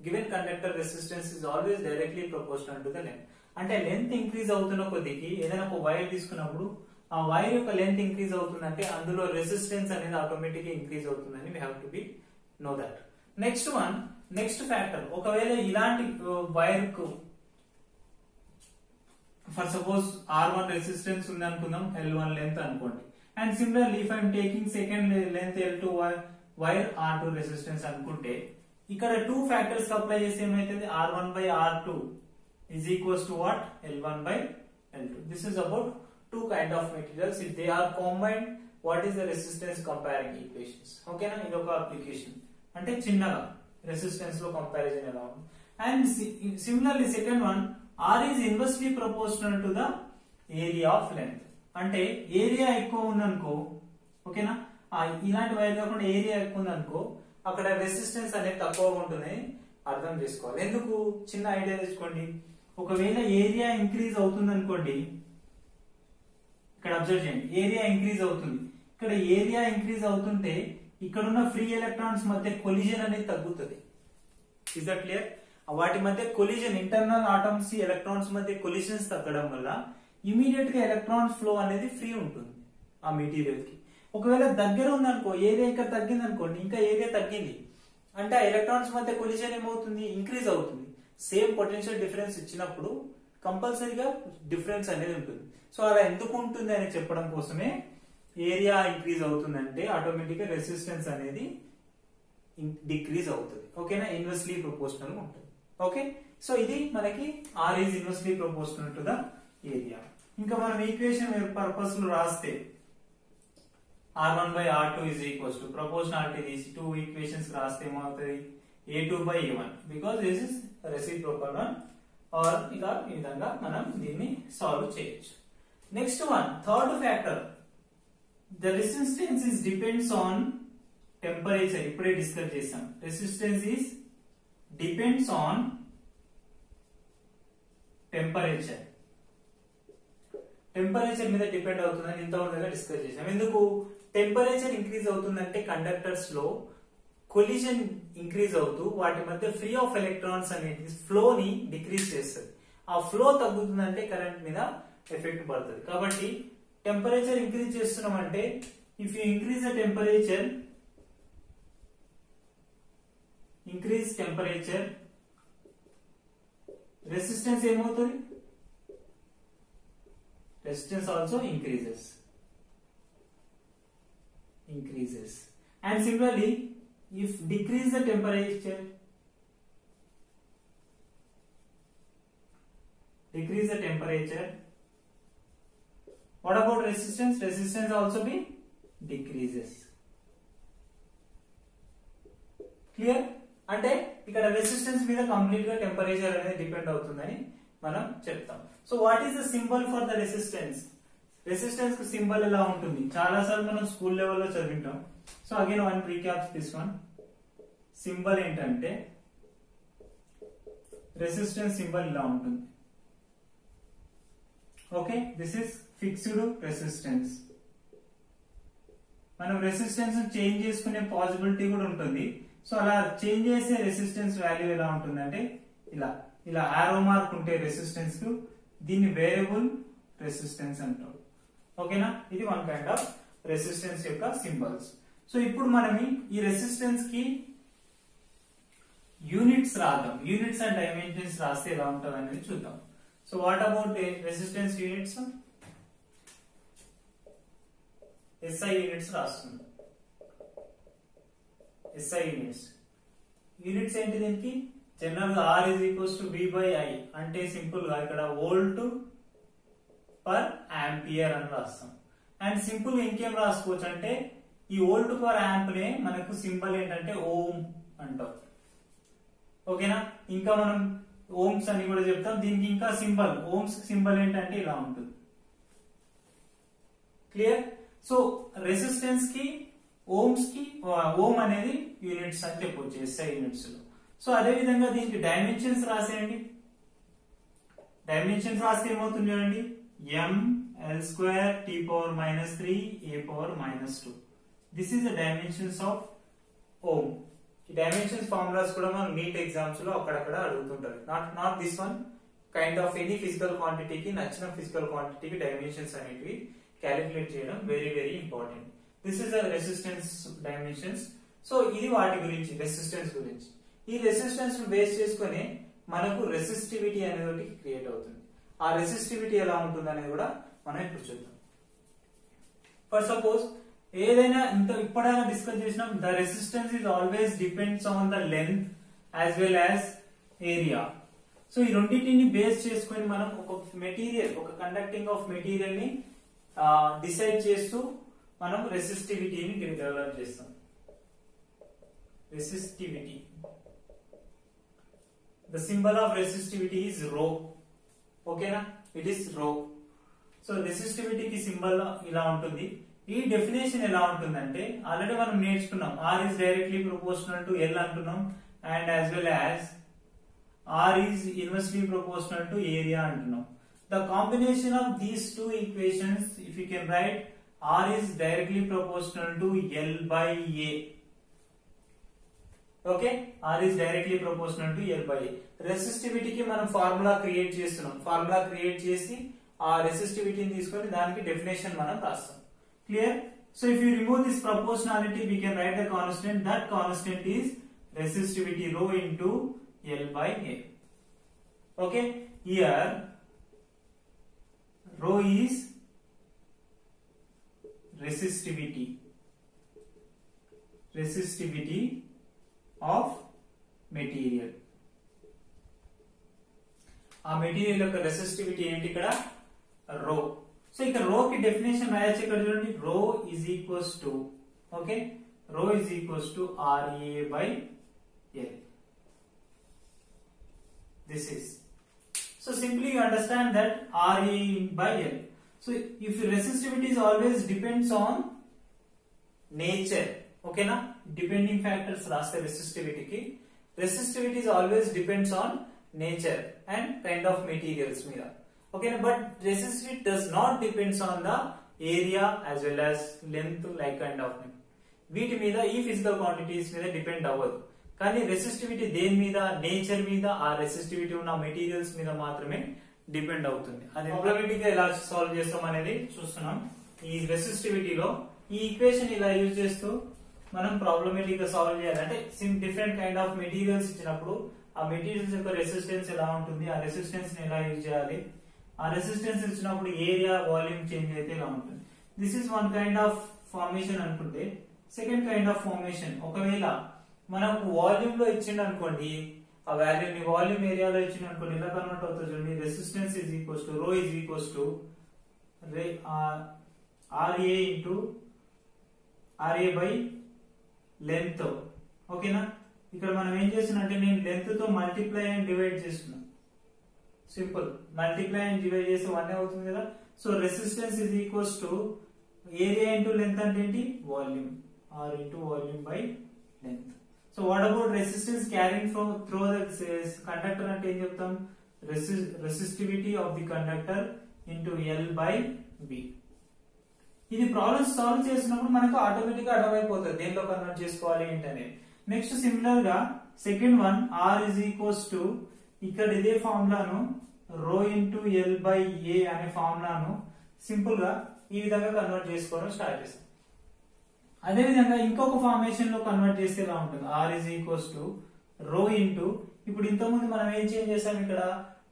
S1: given conductor resistance is always directly proportional to the length. అంటే length increase అవుతున్న కొద్దికి ఏదైనా ఒక wire తీసుకున్నప్పుడు ఆ wire యొక్క లెంత్ ఇంక్రీజ్ అవుతుందంటే అందులో రెసిస్టెన్స్ అనేది ఆటోమేటిక్ గా ఇంక్రీజ్ అవుతుందని we have to be know that. Next one, next factor, ఒకవేళ ఇలాంటి వైర్ కు ఫర్ సపోజ్ R1 రెసిస్టెన్స్ ఉంది అనుకుందాం, L1 లెంత్ అనుకోండి. And similarly if I'm taking second length L2 wire R2 resistance అనుకుంటే, ఇక్కడ టూ ఫ్యాక్టర్స్ అప్లై చేస్తే ఏమైతుంది, R1/R2 is equals to what, L1/L2. This is about two kind of materials. If they are combined, what is the resistance comparing equations? ఓకేనా, ఇది ఒక application. అంటే చిన్నగా resistance లో కంపారిజన్ ఎలా ఉంది. And similarly second one, R is inversely proportional to the area of length. అంటే area ఎక్కువ ఉందనుకో, ఓకేనా, ఇలాంటి వైర్ కాకుండా ఏరియా ఎక్కువ ఉందనుకో, అక్కడ రెసిస్టెన్స్ అనేది తక్కువగా ఉంటుందని అర్థం చేసుకోవాలి. ఎందుకు, చిన్న ఐడియా తెచ్చుకోండి. ఒకవేళ ఏరియా ఇంక్రీజ్ అవుతుంది అనుకోండి, ఇక్కడ అబ్జర్వ్ చేయండి, ఏరియా ఇంక్రీజ్ అవుతుంది. ఇక్కడ ఏరియా ఇంక్రీజ్ అవుతుంటే ఇక్కడ ఉన్న ఫ్రీ ఎలక్ట్రాన్స్ మధ్య కొలిజన్ అనేది తగ్గుతుంది. Is that clear? వాటి మధ్య కొలిజన్, ఇంటర్నల్ ఆటమ్స్ ఎలక్ట్రాన్స్ మధ్య కొలిజన్స్ తగ్గడం వల్ల ఇమీడియట్ గా ఎలక్ట్రాన్స్ ఫ్లో అనేది ఫ్రీ ఉంటుంది ఆ మెటీరియల్ కి. ఒకవేళ దగ్గర ఉందనుకో, ఏరియా ఇక్కడ తగ్గింది అనుకోండి, ఇంకా ఏరియా తగ్గింది అంటే ఆ ఎలక్ట్రాన్స్ మధ్య కొలిజన్ ఏమవుతుంది, ఇంక్రీజ్ అవుతుంది. సేమ్ పొటెన్షియల్ డిఫరెన్స్ ఇచ్చినప్పుడు కంపల్సరీగా డిఫరెన్స్ అనేది ఉంటుంది. సో అలా ఎందుకు ఉంటుంది అని చెప్పడం కోసమే ఏరియా ఇంక్రీజ్ అవుతుందంటే ఆటోమేటిక్ గా రెసిస్టెన్స్ అనేది డిక్రీజ్ అవుతుంది. ఓకేనా, ఇన్వర్స్లీ ప్రపోర్షనల్ ఉంటుంది. ఓకే, సో ఇది మనకి R is inversely proportional to the area. ఇంకా మనం ఈక్వేషన్ పర్పస్ లో రాస్తే R1/R2 is equals to proportionality తీసి టూ ఈక్వేషన్స్ రాస్తే ఏమవుతుంది, A2/A1 because this is reciprocal one. or ఇక ఈ విధంగా మనం దీన్ని సాల్వ్ చేయొచ్చు. Next one, third factor, the resistance is depends on temperature. ఇప్పుడే డిస్కస్ చేసాం. Resistance is depends on temperature. Temperature మీద డిపెండ్ అవుతుందని ఇంతవరకు డిస్కస్ చేసాం. ఎందుకు, టెంపరేచర్ ఇంక్రీజ్ అవుతుందంటే కండక్టర్స్ లో కొలిజన్ ఇంక్రీజ్ అవుతూ వాటి మధ్య ఫ్రీ ఆఫ్ ఎలక్ట్రాన్స్ అనేది ఫ్లో ని డిక్రీజ్ చేస్తుంది. ఆ ఫ్లో తగ్గుతుందంటే కరెంట్ మీద ఎఫెక్ట్ పడుతుంది. కాబట్టి టెంపరేచర్ ఇంక్రీజ్ చేస్తున్నాం అంటే, if you increase the temperature, increase temperature, resistance ఏమవుతుంది, resistance also increases. And similarly, if decrease the temperature, what about resistance? Resistance also be decreases. Clear? అంటే ఇక్కడ రెసిస్టెన్స్ మీద complete గా టెంపరేచర్ అనేది డిపెండ్ అవుతుందని మనం చెప్తాం. So what is the symbol for the resistance? Resistance కు సింబల్ ఎలా ఉంటుంది, చాలా సార్లు మనం స్కూల్ లెవెల్లో చదివింటాం. So again one recap this one. Symbol ఏంటంటే రెసిస్టెన్స్ సింబల్ ఇలా ఉంటుంది. Okay, this is fixed resistance. మనం రెసిస్టెన్స్ చేంజ్ చేసుకునే పాసిబిలిటీ కూడా ఉంటుంది. సో అలా చేంజ్ చేసే రెసిస్టెన్స్ వాల్యూ ఎలా ఉంటుందంటే ఇలా ఇలా ఆరో మార్క్ ఉంటే రెసిస్టెన్స్ కు దీన్ని వేరియబుల్ రెసిస్టెన్స్ అంటాం. ఓకేనా, ఇది వన్ కైండ్ ఆఫ్ రెసిస్టెన్స్ యొక్క సింబల్స్. సో ఇప్పుడు మనం ఈ రెసిస్టెన్స్ కి యూనిట్స్ రాద్దాం. యూనిట్స్ అండ్ డైమెన్షన్స్ రాస్తే ఎలా ఉంటుంది అనేది చూద్దాం. So what about resistance units? SI units రాస్తుంది. SI యూనిట్స్ ఏంటి దీనికి? జనరల్ గా R is equals to V by I అంటే సింపుల్ గా ఇక్కడ వోల్ట్ పర్ ఆంపియర్ అని రాస్తాం. అండ్ సింపుల్ గా ఇంకేం రాసుకోవచ్చు అంటే ఈ వోల్ట్ పర్ యాంప్ నే మనకు సింబల్ ఏంటంటే ఓం అంటాం. ఓకేనా, ఇంకా మనం ఓమ్స్ అని కూడా చెప్తాం. దీనికి ఇంకా సింబల్ ఓమ్స్ సింబల్ ఏంటంటే ఇలా ఉంటుంది. క్లియర్? సో రెసిస్టెన్స్ కి ఓమ్స్ కి ఓమ్ అనేది యూనిట్స్ అని చెప్పొచ్చు SI యూనిట్స్ లో. సో అదే విధంగా దీనికి డైమెన్షన్స్ రాసేయండి. డైమెన్షన్స్ రాస్తే ఏమవుతుంది చూడండి, ml² T⁻³ A⁻². This is the dimensions of ohm. ఈ డైమెన్షన్స్ ఫార్ములాస్ కూడా మనం నీట్ ఎగ్జామ్స్ లో అక్కడక్కడ అడుగుతుంటారు. Not this one, kind of any physical క్వాంటిటీకి నచ్చిన ఫిజికల్ క్వాంటిటీకి డైమెన్షన్స్ అనేవి క్యాలిక్యులేట్ చేయడం very very important. This is the resistance dimensions. So ఇది వాటి గురించి, రెసిస్టెన్స్ గురించి. ఈ రెసిస్టెన్స్ ను బేస్ చేసుకుని మనకు రెసిస్టివిటీ అనేది ఒకటి క్రియేట్ అవుతుంది. ఆ రెసిస్టివిటీ ఎలా ఉంటుంది అనేది కూడా మనం ఇప్పుడు చూద్దాం. ఫర్ సపోజ్ ఏదైనా ఇప్పుడైనా డిస్కస్ చేసినాం, the resistance is always depends on the length as well as area. So ఈ రెండింటిని బేస్ చేసుకుని మనం ఒక మెటీరియల్, ఒక కండక్టింగ్ ఆఫ్ మెటీరియల్ ని డిసైడ్ చేస్తూ మనం రెసిస్టివిటీని డెవలప్ చేస్తాం. Resistivity, the symbol of resistivity is rho. ఓకేనా, it is rho. So resistivity కి సింబల్ ఇలా ఉంటుంది. ఈ డెఫినేషన్ ఎలా ఉంటుందంటే ఆల్రెడీ మనం నేర్చుకున్నాం. R is directly proportional to L అంటున్నాం, and as well as R is inversely proportional to area అంటున్నాం. The combination of these two equations, if you can write, R is directly proportional to L by A. Okay, R is directly proportional to L by A. రెసిస్టివిటీకి మనం formula create చేస్తున్నాం. Formula create చేసి ఆ రెసిస్టివిటీని తీసుకొని దానికి definition మనం రాస్తాం. Clear? So if you remove this proportionality, we can write the constant. That constant is resistivity rho into L by A. Okay, here rho is resistivity of material. ఆ material యొక్క resistivity ఏంటి ఇక్కడ? రో. So ఇక్కడ రో కి definition రాయొచ్చు. ఇక్కడ చూడండి, రో ఈజ్ ఈక్వల్స్ టు, ఓకే, రో is equals to RA by L. This is, so simply you understand that RA by L. So if resistivity is always depends on nature, okay na, depending factors raste resistivity ki, resistivity is always depends on nature and kind of materials meeda, okay na, but resistivity does not depends on the area as well as length like kind of thing. వీటి మీద ఈ physical quantities మీద depend అవ్వదు. కానీ resistivity దేని మీద? Nature మీద, ఆ రెసిస్టివిటీ ఉన్న మెటీరియల్స్ మీద మాత్రమే డిపెండ్ అవుతుంది. అది ప్రాబ్లమేటిక్ గా ఎలా సాల్వ్ చేస్తాం అనేది చూస్తున్నాం. ఈ రెసిస్టివిటీలో ఈ ఈక్వేషన్ ఇలా యూజ్ చేస్తూ మనం ప్రాబ్లమేటిక్ గా సాల్వ్ చేయాలంటే డిఫరెంట్ కైండ్ ఆఫ్ మెటీరియల్స్ ఇచ్చినప్పుడు ఆ మెటీరియల్స్ యొక్క రెసిస్టెన్స్ ఎలా ఉంటుంది, ఆ రెసిస్టెన్స్ ని ఎలా యూజ్ చేయాలి, ఆ రెసిస్టెన్స్ ఇచ్చినప్పుడు ఏరియా వాల్యూమ్ చేంజ్ అయితే ఎలా ఉంటుంది. This is one kind of formation అనుకుంటే, సెకండ్ కైండ్ ఆఫ్ ఫార్మేషన్, ఒకవేళ మనకు వాల్యూమ్ లో ఇచ్చిండు అనుకోండి, ఆ వాల్యూ ని వాల్యూమ్ ఏరియాలో ఇచ్చిండు అనుకోండి, ఎలా కన్వర్ట్ అవుతుంది చూడండి. రెసిస్టెన్స్ ఇస్ ఈక్వల్స్ టు రో is equals to RA into RA by length. ఓకేనా, ఇక్కడ మనం ఏం చేస్తున్నంటే నేను లెంత్ తో మల్టిప్లై అండ్ డివైడ్ చేస్తున్నాను. సింపుల్, మల్టిప్లై అండ్ డివైడ్ చేస్తే 1 అవుతుంది కదా. So resistance is equals to area into length అంటే ఏంటి? Volume. R into volume by length. So what about resistance carrying through the conductor అంటే ఏం చెప్తాం? Resistivity of the conductor into L by B. ఇది problem solve చేసినప్పుడు మనకు automatic గా అర్థమైపోతుంది దేంట్లో కన్వర్ట్ చేసుకోవాలి ఏంటనే. నెక్స్ట్ సిమిలర్ గా second one R is equals to ఇక్కడ ఇదే ఫార్ములాను రో ఇంటూ ఎల్ బై ఏ అనే ఫార్ములాను సింపుల్ గా ఈ విధంగా కన్వర్ట్ చేసుకోవడం స్టార్ట్ చేస్తాం. అదే విధంగా ఇంకొక ఫార్మేషన్ లో కన్వర్ట్ చేస్తే ఎలా ఉంటుంది, R is equals to rho into, ఇప్పుడు ఇంతకుముందు మనం ఏం చేంజ్ చేసాం, ఇక్కడ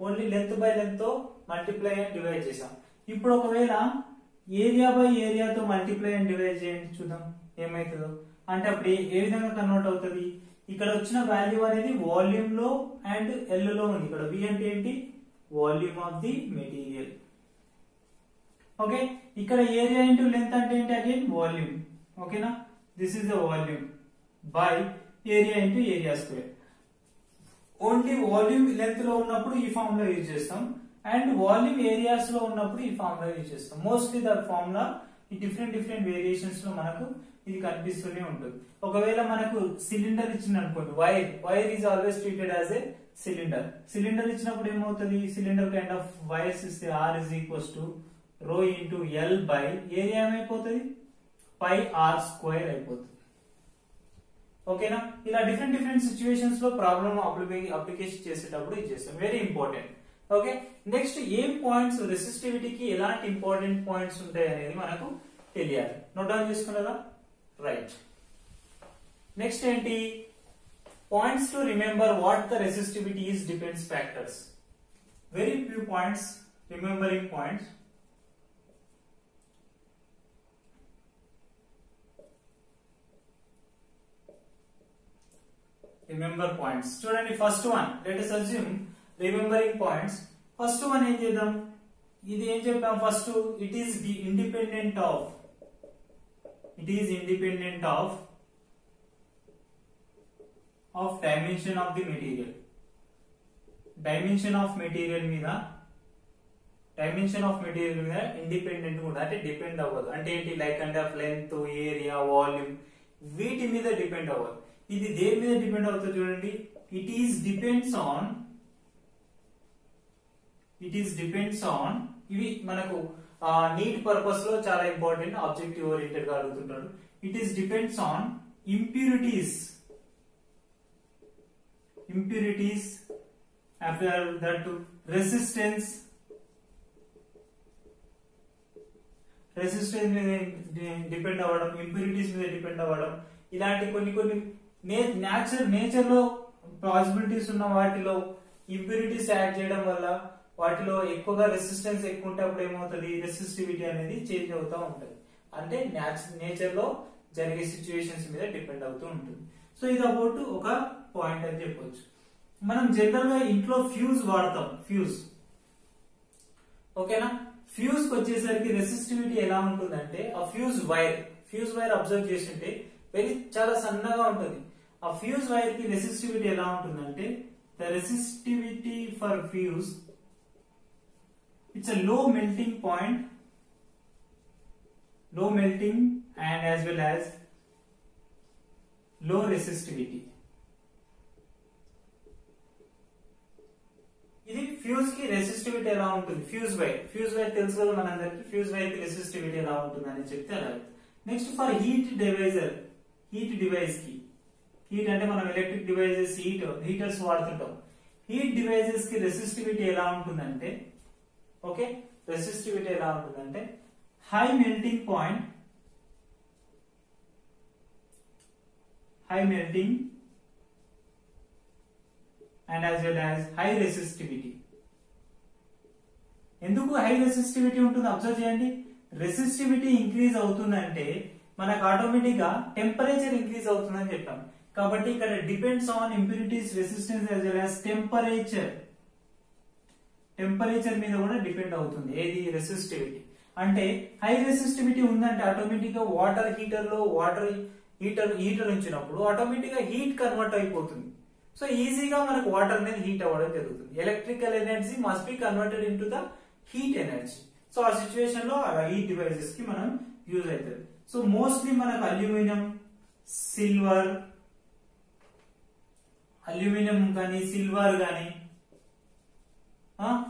S1: ఓన్లీ లెంత్ బై లెంత్ తో మల్టిప్లై అండ్ డివైడ్ చేసాం. ఇప్పుడు ఒకవేళ ఏరియా బై ఏరియాతో మల్టిప్లై అండ్ డివైడ్ చేయండి, చూద్దాం ఏమైతుందో. అంటే అప్పుడు ఏ విధంగా కన్వర్ట్ అవుతుంది, ఇక్కడ వచ్చిన వాల్యూ అనేది వాల్యూమ్ లో అండ్ ఎల్ లో ఉంది. ఇక్కడ వి అంటే ఏంటి, volume of the material. Okay, ఇక్కడ ఏరియా ఇంటూ లెంత్ అంటే ఏంటి, అగైన్ వాల్యూమ్. ఓకేనా, this is the volume by area into area square. Only volume length లో ఉన్నప్పుడు ఈ ఫార్ములా యూజ్ చేస్తాం, అండ్ వాల్యూమ్ ఏరియాస్ లో ఉన్నప్పుడు ఈ ఫార్ములా యూజ్ చేస్తాం. మోస్ట్లీ ద ఫార్ములా ఈ డిఫరెంట్ వేరియేషన్స్ లో మనకు ఇది కనిపిస్తూనే ఉంటుంది. ఒకవేళ మనకు సిలిండర్ ఇచ్చింది అనుకోండి, wire is always treated as a cylinder ఇచ్చినప్పుడు ఏమవుతుంది, సిలిండర్ కైండ్ ఆఫ్ వైర్స్ ఇస్తే are is equals to rho into L by area ఏమైపోతుంది, పై ఆర్ స్క్వేర్ అయిపోతుంది. ఓకేనా, ఇలా డిఫరెంట్ సిచ్యువేషన్స్ లో ప్రాబ్లమ్ అప్లికేషన్ చేసేటప్పుడు ఇది చేస్తాం, వెరీ ఇంపార్టెంట్. ఓకే, నెక్స్ట్ ఏం పాయింట్స్ రెసిస్టివిటీకి ఎలాంటి ఇంపార్టెంట్ పాయింట్స్ ఉంటాయి అనేది మనకు తెలియాలి. నోట్ డౌన్ చేసుకున్నారా, రైట్. నెక్స్ట్ ఏంటి, points to remember what the resistivity is depends factors. Very few points, remembering points. Remember points చూడండి. First one, let us assume remembering points. First one ఏం చేద్దాం, ఇది ఏం చెప్పాం first, it is independent of dimension of the material. Dimension of material మీద independent కూడా, అంటే depend అవ్వదు. అంటే ఏంటి, లైక్ అంటే ఆఫ్ లెంత్, ఏరియా, వాల్యూమ్, వీటి మీద డిపెండ్ అవ్వదు. ఇది దేని మీద డిపెండ్ అవుతుంది చూడండి, ఇట్ ఈస్ డిపెండ్స్ ఆన్ ఇవి మనకు నీట్ పర్పస్ లో చాలా ఇంపార్టెంట్, ఆబ్జెక్టివ్ ఓరియంటెడ్ గా అడుగుతుంటారు. It is depends on impurities, after that resistance మీద డిపెండ్ అవ్వడం, ఇంప్యూరిటీస్ మీద డిపెండ్ అవ్వడం, ఇలాంటి కొన్ని నేచర్ లో పాసిబిలిటీస్ ఉన్న వాటిలో ఇంప్యూరిటీస్ యాడ్ చేయడం వల్ల వాటిలో ఎక్కువగా రెసిస్టెన్స్ ఎక్కువ ఉంటే అప్పుడు ఏమవుతుంది, రెసిస్టివిటీ అనేది చేంజ్ అవుతూ ఉంటుంది. అంటే నేచర్ లో జరిగే సిచ్యువేషన్స్ మీద డిపెండ్ అవుతూ ఉంటుంది. సో ఇది అబౌట్ ఒక పాయింట్ అని చెప్పొచ్చు. మనం జనరల్ గా ఇంట్లో ఫ్యూజ్ వాడతాం, ఓకేనా. ఫ్యూజ్ కి వచ్చేసరికి రెసిస్టివిటీ ఎలా ఉంటుందంటే, ఆ ఫ్యూజ్ వైర్ అబ్జర్వ్ చేస్తుంటే చాలా సన్నగా ఉంటుంది. ఆ ఫ్యూజ్ వైర్ కి రెసిస్టివిటీ ఎలా ఉంటుందంటే, the resistivity for fuse, it's a low melting and as well as low resistivity. ఇది ఫ్యూజ్ కి రెసిస్టివిటీ ఎలా ఉంటుంది, ఫ్యూజ్ వైర్ తెలుసు కదా మనందరికి, ఫ్యూజ్ వైర్ కి రెసిస్టివిటీ ఎలా ఉంటుంది అని చెప్తే అలా. నెక్స్ట్ ఫర్ హీట్ డివైస్ కి, హీట్ అంటే మనం ఎలక్ట్రిక్ డివైజెస్ హీటర్స్ వాడుతుంటాం. హీట్ డివైజెస్ కి రెసిస్టివిటీ ఎలా ఉంటుందంటే, ఓకే, రెసిస్టివిటీ ఎలా ఉంటుందంటే high melting and as well as high resistivity. ఎందుకు హై రెసిస్టివిటీ ఉంటుంది అబ్జర్వ్ చేయండి. రెసిస్టివిటీ ఇంక్రీజ్ అవుతుందంటే మనకు ఆటోమేటిక్ గా టెంపరేచర్ ఇంక్రీజ్ అవుతుందని చెప్పాం. కాబట్టి ఇక్కడ depends on impurities resistance as well as temperature మీద కూడా డిపెండ్ అవుతుంది ఏది, రెసిస్టివిటీ. అంటే హై రెసిస్టివిటీ ఉందంటే ఆటోమేటిక్ గా వాటర్ హీటర్ ఉంచినప్పుడు ఆటోమేటిక్ గా హీట్ కన్వర్ట్ అయిపోతుంది. సో ఈజీగా మనకు వాటర్ అనేది హీట్ అవ్వడం జరుగుతుంది. Electrical energy must be converted into the heat energy. So ఆ సిచ్యువేషన్ లో హీట్ డివైసెస్ కి మనం యూజ్ అవుతుంది. సో మోస్ట్లీ మనకు అల్యూమినియం కానీ సిల్వర్ కానీ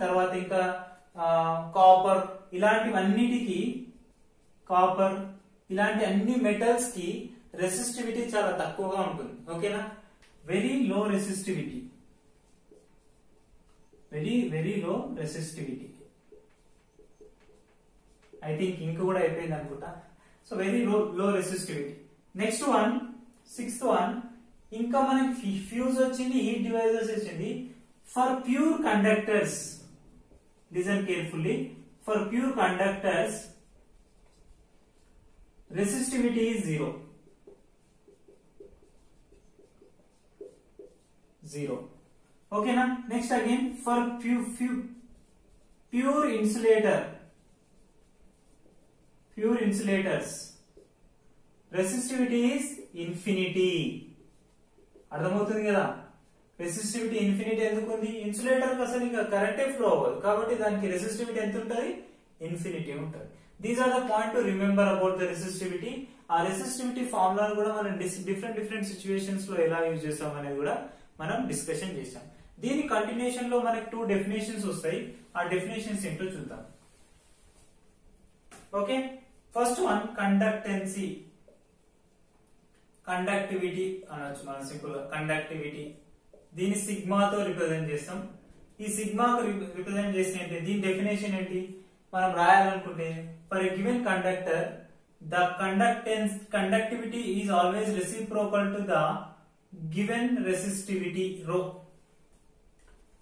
S1: తర్వాత ఇంకా కాపర్ ఇలాంటివన్నిటికి కాపర్ ఇలాంటి అన్ని మెటల్స్ కి రెసిస్టివిటీ చాలా తక్కువగా ఉంటుంది. ఓకేనా, very low resistivity, very low resistivity. I think ఇంక కూడా అయిపోయింది అనుకుంటా. So very low resistivity. Next one, sixth one, ఇంకా మనకి ఫ్యూజ్ వచ్చింది, హీట్ డివైజర్స్ వచ్చింది. For pure conductors, listen carefully, for pure conductors resistivity is zero. Okay na. Next again, for pure insulators resistivity is infinity. అర్థమవుతుంది కదా, resistivity infinity ఎందుకు ఉంది? Insulator కి అసలు ఇంకా కరెంటే ఫ్లో అవ్వదు కాబట్టి దానికి రెసిస్టివిటీ ఎంత ఉంటుంది? ఇన్ఫినిటీ ఉంటుంది. These are the point to remember about the resistivity. ఆ రెసిస్టివిటీ ఫార్ములా కూడా మనం డిఫరెంట్ సిచ్యువేషన్స్ లో ఎలా యూజ్ చేస్తాం అనేది కూడా మనం డిస్కషన్ చేసాం. దీని కంటిన్యూషన్ లో మనకి 2 డెఫినేషన్స్ వస్తాయి. ఆ డెఫినేషన్స్ ఏంటో చూద్దాం. ఓకే, ఫస్ట్ వన్ కండక్టెన్సీ, కండక్టివిటీ అనొచ్చు మనం సింపుల్ గా. కండక్టివిటీ దీన్ని సిగ్మాతో రిప్రజెంట్ చేస్తాం. ఈ సిగ్మాకు రిప్రజెంట్ చేసిన ఏంటి? దీని డెఫినేషన్ ఏంటి మనం రాయాలనుకుంటే, for a given conductor the conductivity is always reciprocal to the given resistivity rho.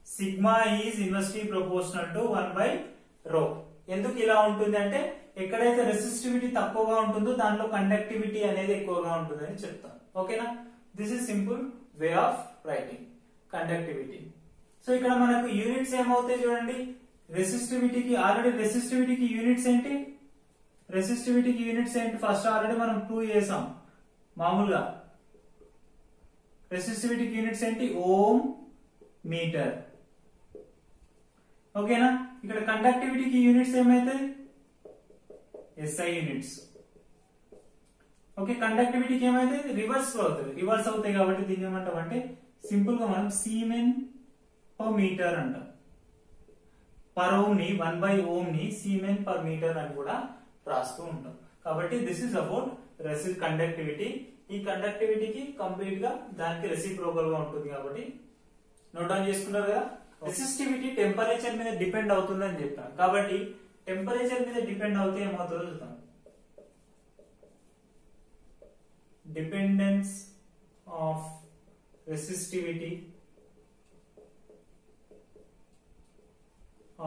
S1: Sigma is inversely proportional to 1/ρ. ఎందుకు ఇలా ఉంటుంది అంటే, ఎక్కడైతే రెసిస్టివిటీ తక్కువగా ఉంటుందో దానిలో కండక్టివిటీ అనేది ఎక్కువగా ఉంటుందని చెప్తాం. ఓకేనా, this is simple way of writing conductivity. So ఇక్కడ మనకు యూనిట్స్ ఏమవుతాయి చూడండి. రెసిస్టివిటీకి ఆల్రెడీ రెసిస్టివిటీకి యూనిట్స్ ఏంటి? రెసిస్టివిటీకి యూనిట్స్ ఏంటి? ఫస్ట్ ఆల్రెడీ మనం ప్రూవ్ చేసాం మామూలుగా. రెసిస్టివిటీకి యూనిట్స్ ఏంటి? Ohm, meter. ఓకేనా, ఇక్కడ కండక్టివిటీకి యూనిట్స్ ఏమైతాయి? SI units. ఓకే, కండక్టివిటీకి ఏమైతే రివర్స్ అవుతుంది. రివర్స్ అవుతాయి కాబట్టి దీన్ని ఏమంటాం అంటే సింపుల్ గా మనం సీమెన్ పర్ మీటర్ అంటాం. పర్ ఓం ని 1/ఓం ని సీమెన్ పర్ మీటర్ అని కూడా రాస్తూ ఉంటాం. కాబట్టి దిస్ ఇస్ అబౌట్ కండక్టివిటీ. ఈ కండక్టివిటీకి కంప్లీట్ గా దానికి రెసిప్రోకల్ గా ఉంటుంది కాబట్టి నోట్ డౌన్ చేసుకున్నారు కదా. రెసిస్టివిటీ టెంపరేచర్ మీద డిపెండ్ అవుతుందని చెప్తాను కాబట్టి టెంపరేచర్ మీద డిపెండ్ అవుతే ఏమవుతుందో చూద్దాం. Dependence of resistivity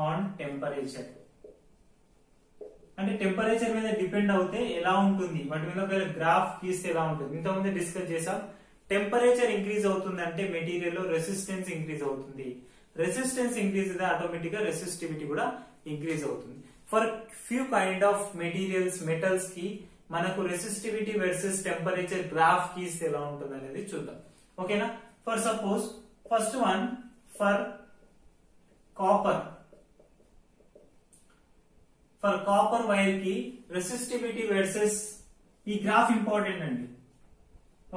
S1: on temperature. అంటే టెంపరేచర్ మీద డిపెండ్ అవుతే ఎలా ఉంటుంది, వాటి మీద గ్రాఫ్ గీస్తే ఎలా ఉంటుంది. ఇంతకుముందు డిస్కస్ చేసాం. టెంపరేచర్ ఇంక్రీజ్ అవుతుంది అంటే మెటీరియల్ లో రెసిస్టెన్స్ ఇంక్రీజ్ అవుతుంది. రెసిస్టెన్స్ ఇంక్రీజ్ అయితే ఆటోమేటిక్ గా రెసిస్టివిటీ కూడా ఇంక్రీజ్ అవుతుంది. For few kind of materials, metals కి మనకు రెసిస్టివిటీ వర్సెస్ టెంపరేచర్ గ్రాఫ్ గీస్తే ఎలా ఉంటుంది అనేది చూద్దాం. ఓకేనా, for suppose first one for copper. For copper wire కి రెసిస్టివిటీ వర్సెస్ ఈ గ్రాఫ్ ఇంపార్టెంట్ అండి.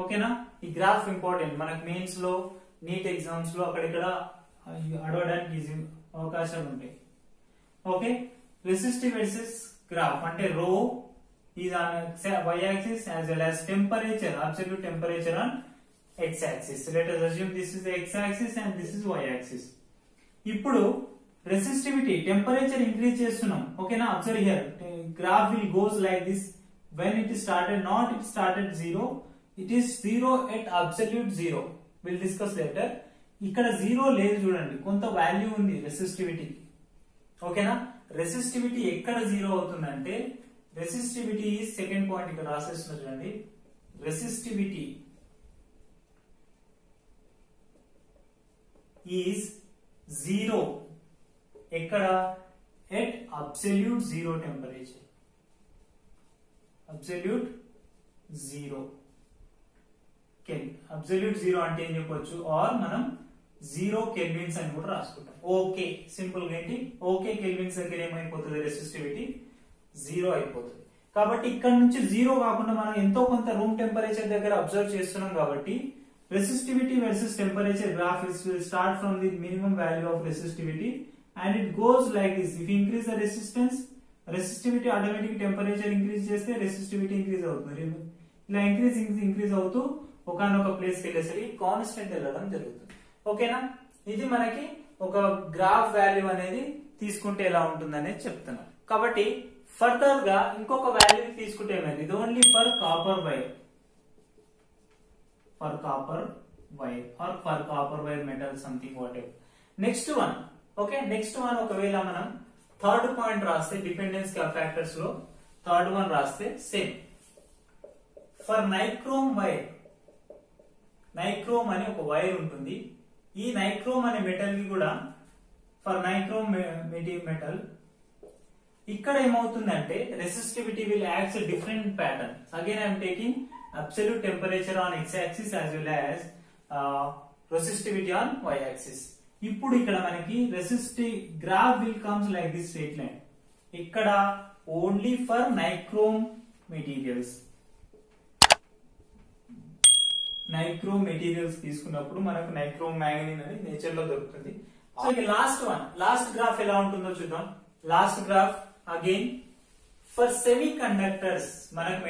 S1: ఓకేనా, ఈ గ్రాఫ్ ఇంపార్టెంట్. మనకు మెయిన్స్ లో, నీట్ ఎగ్జామ్స్ లో అక్కడిక్కడ అడగడానికి అవకాశాలు ఉంటాయి. ఓకే, రెసిస్టివ్ వర్సెస్ గ్రాఫ్ అంటే రో is on y-axis as well as temperature, absolute temperature on x-axis. Let us assume this is the x-axis and this is y-axis. ఇప్పుడు రెసిస్టివిటీ టెంపరేచర్ ఇంక్రీజ్ చేస్తున్నాం. ఓకేనా, observe here graph will goes like this. when it started, not it started 0, it is 0 at absolute 0. we'll discuss later. ఇక్కడ 0 లేదు చూడండి, కొంత value ఉంది resistivity. ఓకేనా, resistivity ఎక్కడ 0 అవుతుందంటే రెసిస్టివిటీ సెకండ్ పాయింట్ ఇక్కడ రాసేస్తున్నా చూడండి. రెసిస్టివిటీ ఈజ్ 0 ఎక్కడ? At absolute 0 temperature. Absolute 0 kelvin. Absolute 0 అంటే ఏం చెప్పొచ్చు? ఆర్ మనం 0 కెల్విన్స్ అని కూడా రాసుకుంటాం. ఓకే, సింపుల్ గా ఏంటి? ఓకే కెల్విన్స్ దగ్గర ఏమైపోతుంది? రెసిస్టివిటీ 0 అయిపోతుంది. కాబట్టి ఇక్కడ నుంచి 0 కాకుండా మనం ఎంతో కొంత రూమ్ టెంపరేచర్ దగ్గర అబ్జర్వ్ చేస్తున్నాం కాబట్టి resistivity versus temperature graph will start from the minimum value of resistivity and it goes like this. If you increase the resistance, resistivity automatically temperature increase చేస్తే resistivity increase అవుతుంది. ఇలా increase అవుతూ ఒకనొక place కి వెళ్ళేసరికి constant వెళ్ళడం జరుగుతుంది. ఓకేనా? ఇది మనకి ఒక గ్రాఫ్ వాల్యూ అనేది తీసుకుంటే ఎలా ఉంటుంది అనేది చెప్తున్నాం. కాబట్టి ఫర్దర్ గా ఇంకొక వాల్యూ తీసుకుంటే ఏమైంది? ఇది only for copper wire, for copper wire or for copper wire metal something whatever. Next one, okay, next one ఒకవేళ మనం థర్డ్ పాయింట్ రాస్తే డిపెండెన్స్ ఫ్యాక్టర్స్ లో థర్డ్ వన్ రాస్తే సేమ్ ఫర్ నైక్రోమ్ వైర్. నైక్రోమ్ అని ఒక వైర్ ఉంటుంది. ఈ నైక్రోమ్ అనే మెటల్ కి కూడా ఫర్ నైక్రోమ్ మెటల్ ఇక్కడ ఏమవుతుందంటే resistivity will acts different pattern. Again I'm taking absolute temperature on x-axis as well as resistivity on y-axis. ఇప్పుడు ఇక్కడ మనకి resistive graph will comes like this straight line. ఇక్కడ ఓన్లీ ఫర్ నైక్రోమ్ మెటీరియల్స్, నైక్రోమ్ మెటీరియల్స్ తీసుకున్నప్పుడు మనకు నైక్రోమ్ manganin అని nature లో దొరుకుతుంది. So ఇక లాస్ట్ గ్రాఫ్ ఎలా ఉంటుందో చూద్దాం. Last graph again for semiconductors మనకు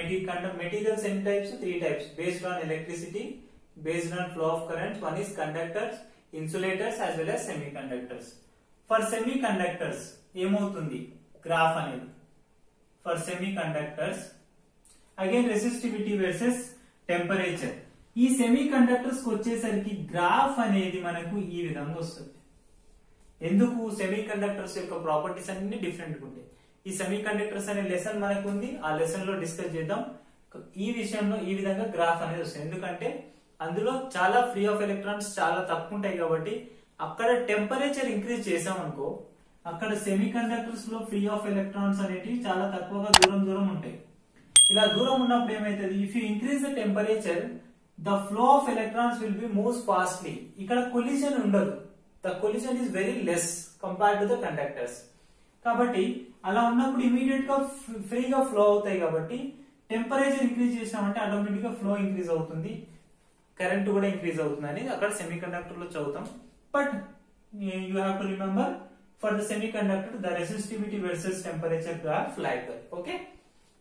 S1: materials ఎన్ని types? 3 types based on electricity, based on flow of current. One is conductors, insulators as well as semiconductors. For semiconductors ఏమవుతుంది గ్రాఫ్ అనేది? For semiconductors again resistivity versus temperature. ఈ semiconductors కి వచ్చేసరికి graph అనేది మనకు ఈ విధంగా వస్తుంది. ఎందుకు? సెమీకండక్టర్స్ యొక్క ప్రాపర్టీస్ అన్ని డిఫరెంట్ గా ఉంటాయి. ఈ సెమీ కండక్టర్స్ అనే లెసన్ మనకు ఉంది, ఆ లెసన్ లో డిస్కస్ చేద్దాం. ఈ విషయంలో ఈ విధంగా గ్రాఫ్ అనేది వస్తుంది. ఎందుకంటే అందులో చాలా ఫ్రీ ఆఫ్ ఎలక్ట్రాన్స్ చాలా తక్కువ ఉంటాయి కాబట్టి అక్కడ టెంపరేచర్ ఇంక్రీజ్ చేసాం అనుకో, అక్కడ సెమీ కండక్టర్స్ లో ఫ్రీ ఆఫ్ ఎలక్ట్రాన్స్ అనేటివి చాలా తక్కువగా దూరం ఉంటాయి. ఇలా దూరం ఉన్నప్పుడు ఏమైతుంది? If you increase the temperature the flow of electrons will be moves fastly. ఇక్కడ కొలిజన్ ఉండదు. The collision is very less compared to the conductors. కాబట్టి అలా ఉన్నప్పుడు ఇమీడియట్ గా ఫ్రీగా ఫ్లో అవుతాయి. కాబట్టి టెంపరేచర్ ఇంక్రీజ్ చేసినామంటే ఆటోమేటిక్ గా ఫ్లో ఇంక్రీజ్ అవుతుంది, కరెంట్ కూడా ఇంక్రీజ్ అవుతుంది అని అక్కడ సెమీ కండక్టర్ లో చదువుతాం. But you have to remember for the semiconductor the resistivity versus temperature graph like that. Okay,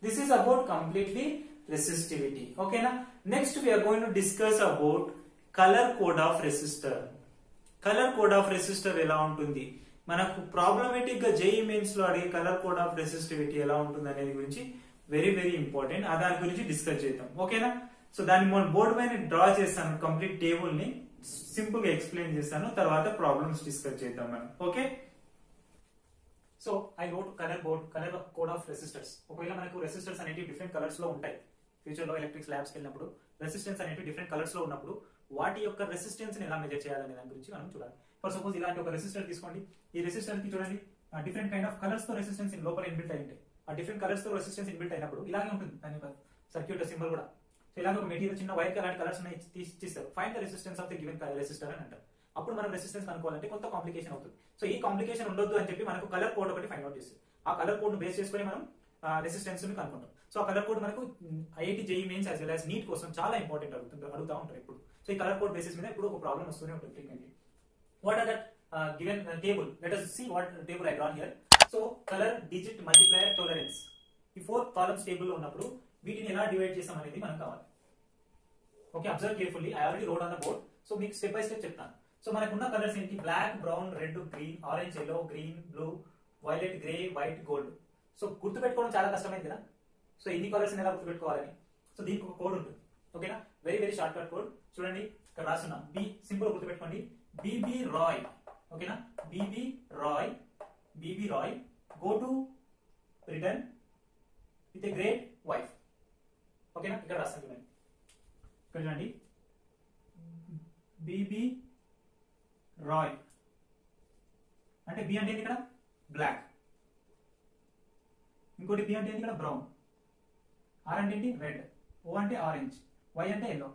S1: this is about completely resistivity. ఓకేనా? Next we're going to discuss about colour code of resistor. Colour code of resistor ఎలా ఉంటుంది? మనకు problematic గా JEE mains లో అడిగే colour code of resistivity ఎలా ఉంటుంది అనేది గురించి వెరీ వెరీ ఇంపార్టెంట్. దాని గురించి డిస్కస్ చేద్దాం. ఓకేనా? సో దాన్ని మనం బోర్డు పైన డ్రా చేస్తాను, కంప్లీట్ టేబుల్ ని సింపుల్ గా ఎక్స్ప్లెయిన్ చేస్తాను, తర్వాత ప్రాబ్లమ్స్ డిస్కస్ చేద్దాం మనం. Okay, so I wrote colour code of resistors. ఒకవేళ మనకు రెసిస్టర్స్ అనేవి డిఫరెంట్ కలర్స్ లో ఉంటాయి. ఫ్యూచర్ లో ఎలక్ట్రిక్ ల్యాబ్స్ వెళ్ళినప్పుడు రెసిస్టెన్స్ అనేవి డిఫరెంట్ కలర్స్ లో ఉన్నప్పుడు వాటి యొక్క రెసిస్టెన్స్ ని ఎలా మెజర్ చేయాలనే దాని గురించి మనం చూడాలి. ఫర్ సపోజ్ ఇలాంటి ఒక రెసిస్టర్ తీసుకోండి. ఈ రెసిస్టర్ కి చూడండి డిఫరెంట్ కైండ్ ఆఫ్ కలర్స్ తో రెసిస్టెన్స్ లోపల ఇన్బిల్ట్ అయి ఉంటాయి. ఆ డిఫరెంట్ కలర్స్ తో రెసిస్టెన్స్ ఇన్బిల్ట్ అయినప్పుడు ఇలాగే ఉంటుంది దాని యొక్క సర్క్యూట్ సింబల్ కూడా. సో ఇలాగ ఒక మెటీరియల్ చిన్న వైట్ అలాంటి కలర్స్ తీస్తారు. Find the resistance of the given resistor అని అంటారు. అప్పుడు మనం రెసిస్టెన్స్ కనుక్కోవాలంటే కొంత కాంప్లికేషన్ అవుతుంది. సో ఈ కాంప్లికేషన్ ఉండొద్దు అని చెప్పి మనకు కలర్ కోడ్ ఒకటి ఫైండ్ అవుట్ చేస్తుంది. ఆ కలర్ కోడ్ ను బేస్ చేసుకుని మనం రెసిస్టెన్స్ ని కనుక్కుంటాం. సో ఆ కలర్ కోడ్ మనకు IIT JEE mains as well as NEET కోసం చాలా ఇంపార్టెంట్ అడుగుతా ఉంటారు ఇప్పుడు. సో ఈ కలర్ కోడ్ బేసిస్ మీద ఇప్పుడు ఒక ప్రాబ్లం వస్తూనే ఉంటుంది frequently. What are that given table? Let us see what table I drawn here. So color, digit, multiplier, tolerance. ఈ 4 కాలమ్స్ టేబుల్ లో ఉన్నప్పుడు వీటిని ఎలా డివైడ్ చేసాం అనేది మనకు కావాలి. Okay, observe carefully. I already wrote on the board. So మీకు స్టెప్ బై స్టెప్ చెప్తాను. సో మనకున్న కలర్స్ ఏంటి? Black, brown, red, green, orange, yellow, green, blue, violet, grey, white, gold. So గుర్తు పెట్టుకోవడం చాలా కష్టమైంది కదా. సో ఇన్ని కలర్స్ ఎలా గుర్తు పెట్టుకోవాలని, సో దీనికి ఒక కోడ్ ఉంటుంది. ఓకేనా? Very very short cut code. చూడండి ఇక్కడ రాస్తున్నాం. బి సింపుల్ గుర్తు పెట్టుకోండి. B B Roy. ఓకేనా? B B Roy go to Britain with a great wife. ఓకేనా? ఇక్కడ రాస్తాను చూడండి. ఇక్కడ చూడండి బిబి రాయ్ అంటే బి అంటే ఇక్కడ బ్లాక్, ఇంకోటి బి అంటే ఇక్కడ బ్రౌన్, ఆర్ అంటే ఏంటి రెడ్, ఓ అంటే ఆరెంజ్, వై అంటే yellow.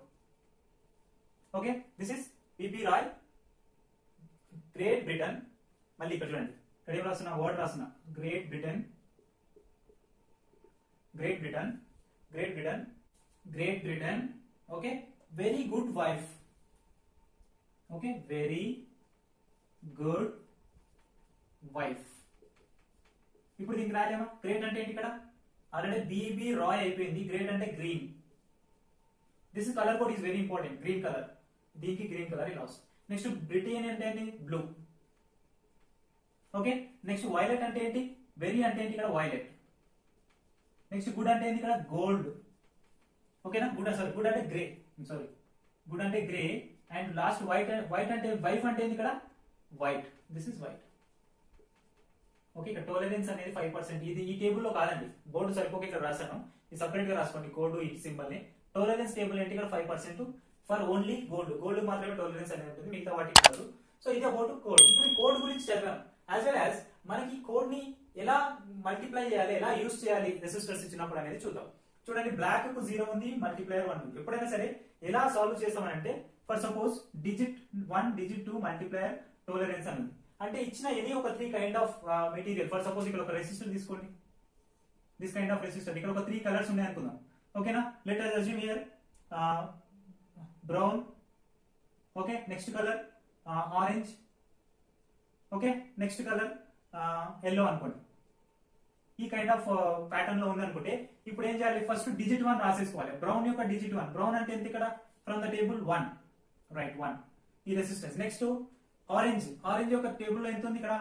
S1: Okay, this is B B Roy Great Britain. మళ్ళీ ఇక్కడ చూడండి, ఇక్కడ ఏం రాస్తున్నా? వర్డ్ రాస్తున్నా. Great Britain, Great Britain, Great Britain, Great Britain. Okay, very good wife. Okay, very good wife. ఇప్పుడు దీనికి రాయలేమా? గ్రేట్ అంటే ఏంటి? ఇక్కడ ఆల్రెడీ బీబీ రాయ్ అయిపోయింది. గ్రేట్ అంటే green. This colour code is very important. Green colour, దీనికి గ్రీన్ కలర్ ఇలా వస్తుంది. నెక్స్ట్ బ్రిటేన్ అంటే ఏంటి? బ్లూ. ఓకే. నెక్స్ట్ వైలెట్ అంటే ఏంటి? వెరీ అంటే ఏంటి? ఇక్కడ వైలెట్. నెక్స్ట్ గుడ్ అంటే ఏంటి? ఇక్కడ గోల్డ్. ఓకేనా? గుడ్ గుడ్ అంటే గ్రే. సారీ, గుడ్ అంటే grey. And last white. White అంటే వైఫ్ అంటే ఏంటి? ఇక్కడ white. This is white. Okay. ఇక్కడ టాలరెన్స్ అనేది 5%. ఇది ఈ టేబుల్ లో కాదండి, బోర్డు సరిపోక ఇక్కడ రాశాను. ఇది సపరేట్ గా రాసుకోండి కోడ్ ఈ సింబల్ ని. టాలరెన్స్ టేబుల్ ఏంటి? ఇక్కడ 5% ఫర్ ఓన్లీ గోల్డ్. గోల్డ్ మాత్రమే టాలరెన్స్ అనేది ఉంటుంది, మిగతా వాటికి కాదు. సో ఇది అబౌట్ కోడ్. ఇప్పుడు ఈ కోడ్ గురించి చదివాం. యాజ్ వెల్ యాజ్ మనకి కోడ్ ని ఎలా మల్టిప్లై చేయాలి, ఎలా యూజ్ చేయాలి రెసిస్టర్స్ ఇచ్చినప్పుడు అనేది చూద్దాం. చూడండి, బ్లాక్ కు 0 ఉంది, మల్టిప్లైయర్ 1 ఉంది. ఎప్పుడైనా సరే ఎలా సాల్వ్ చేస్తామంటే, for suppose digit 1 digit 2 multiplier tolerance అని ఉంది. అంటే ఇచ్చిన ఎనీ ఒక 3 kind of material. For suppose ఇక్కడ ఒక రెసిస్టర్ తీసుకోండి, దిస్ కైండ్ ఆఫ్ రెసిస్టర్. ఇక్కడ ఒక 3 కలర్స్ ఉన్నాయి అనుకుందాం. ఓకేనా? Let us assume here brown. Okay. Next colour orange. Okay. Next colour yellow అనుకోండి. ఈ కైండ్ ఆఫ్ ప్యాటర్న్ లో ఉంది అనుకుంటే ఇప్పుడు ఏం చేయాలి? First digit 1 రాసేసుకోవాలి. బ్రౌన్ యొక్క డిజిట్ 1. బ్రౌన్ అంటే ఎంత? ఇక్కడ ఫ్రమ్ ద టేబుల్ 1, రైట్, 1 ఈ రెసిస్టెన్స్. Next orange. ఆరెంజ్ యొక్క టేబుల్ లో ఎంత ఉంది? ఇక్కడ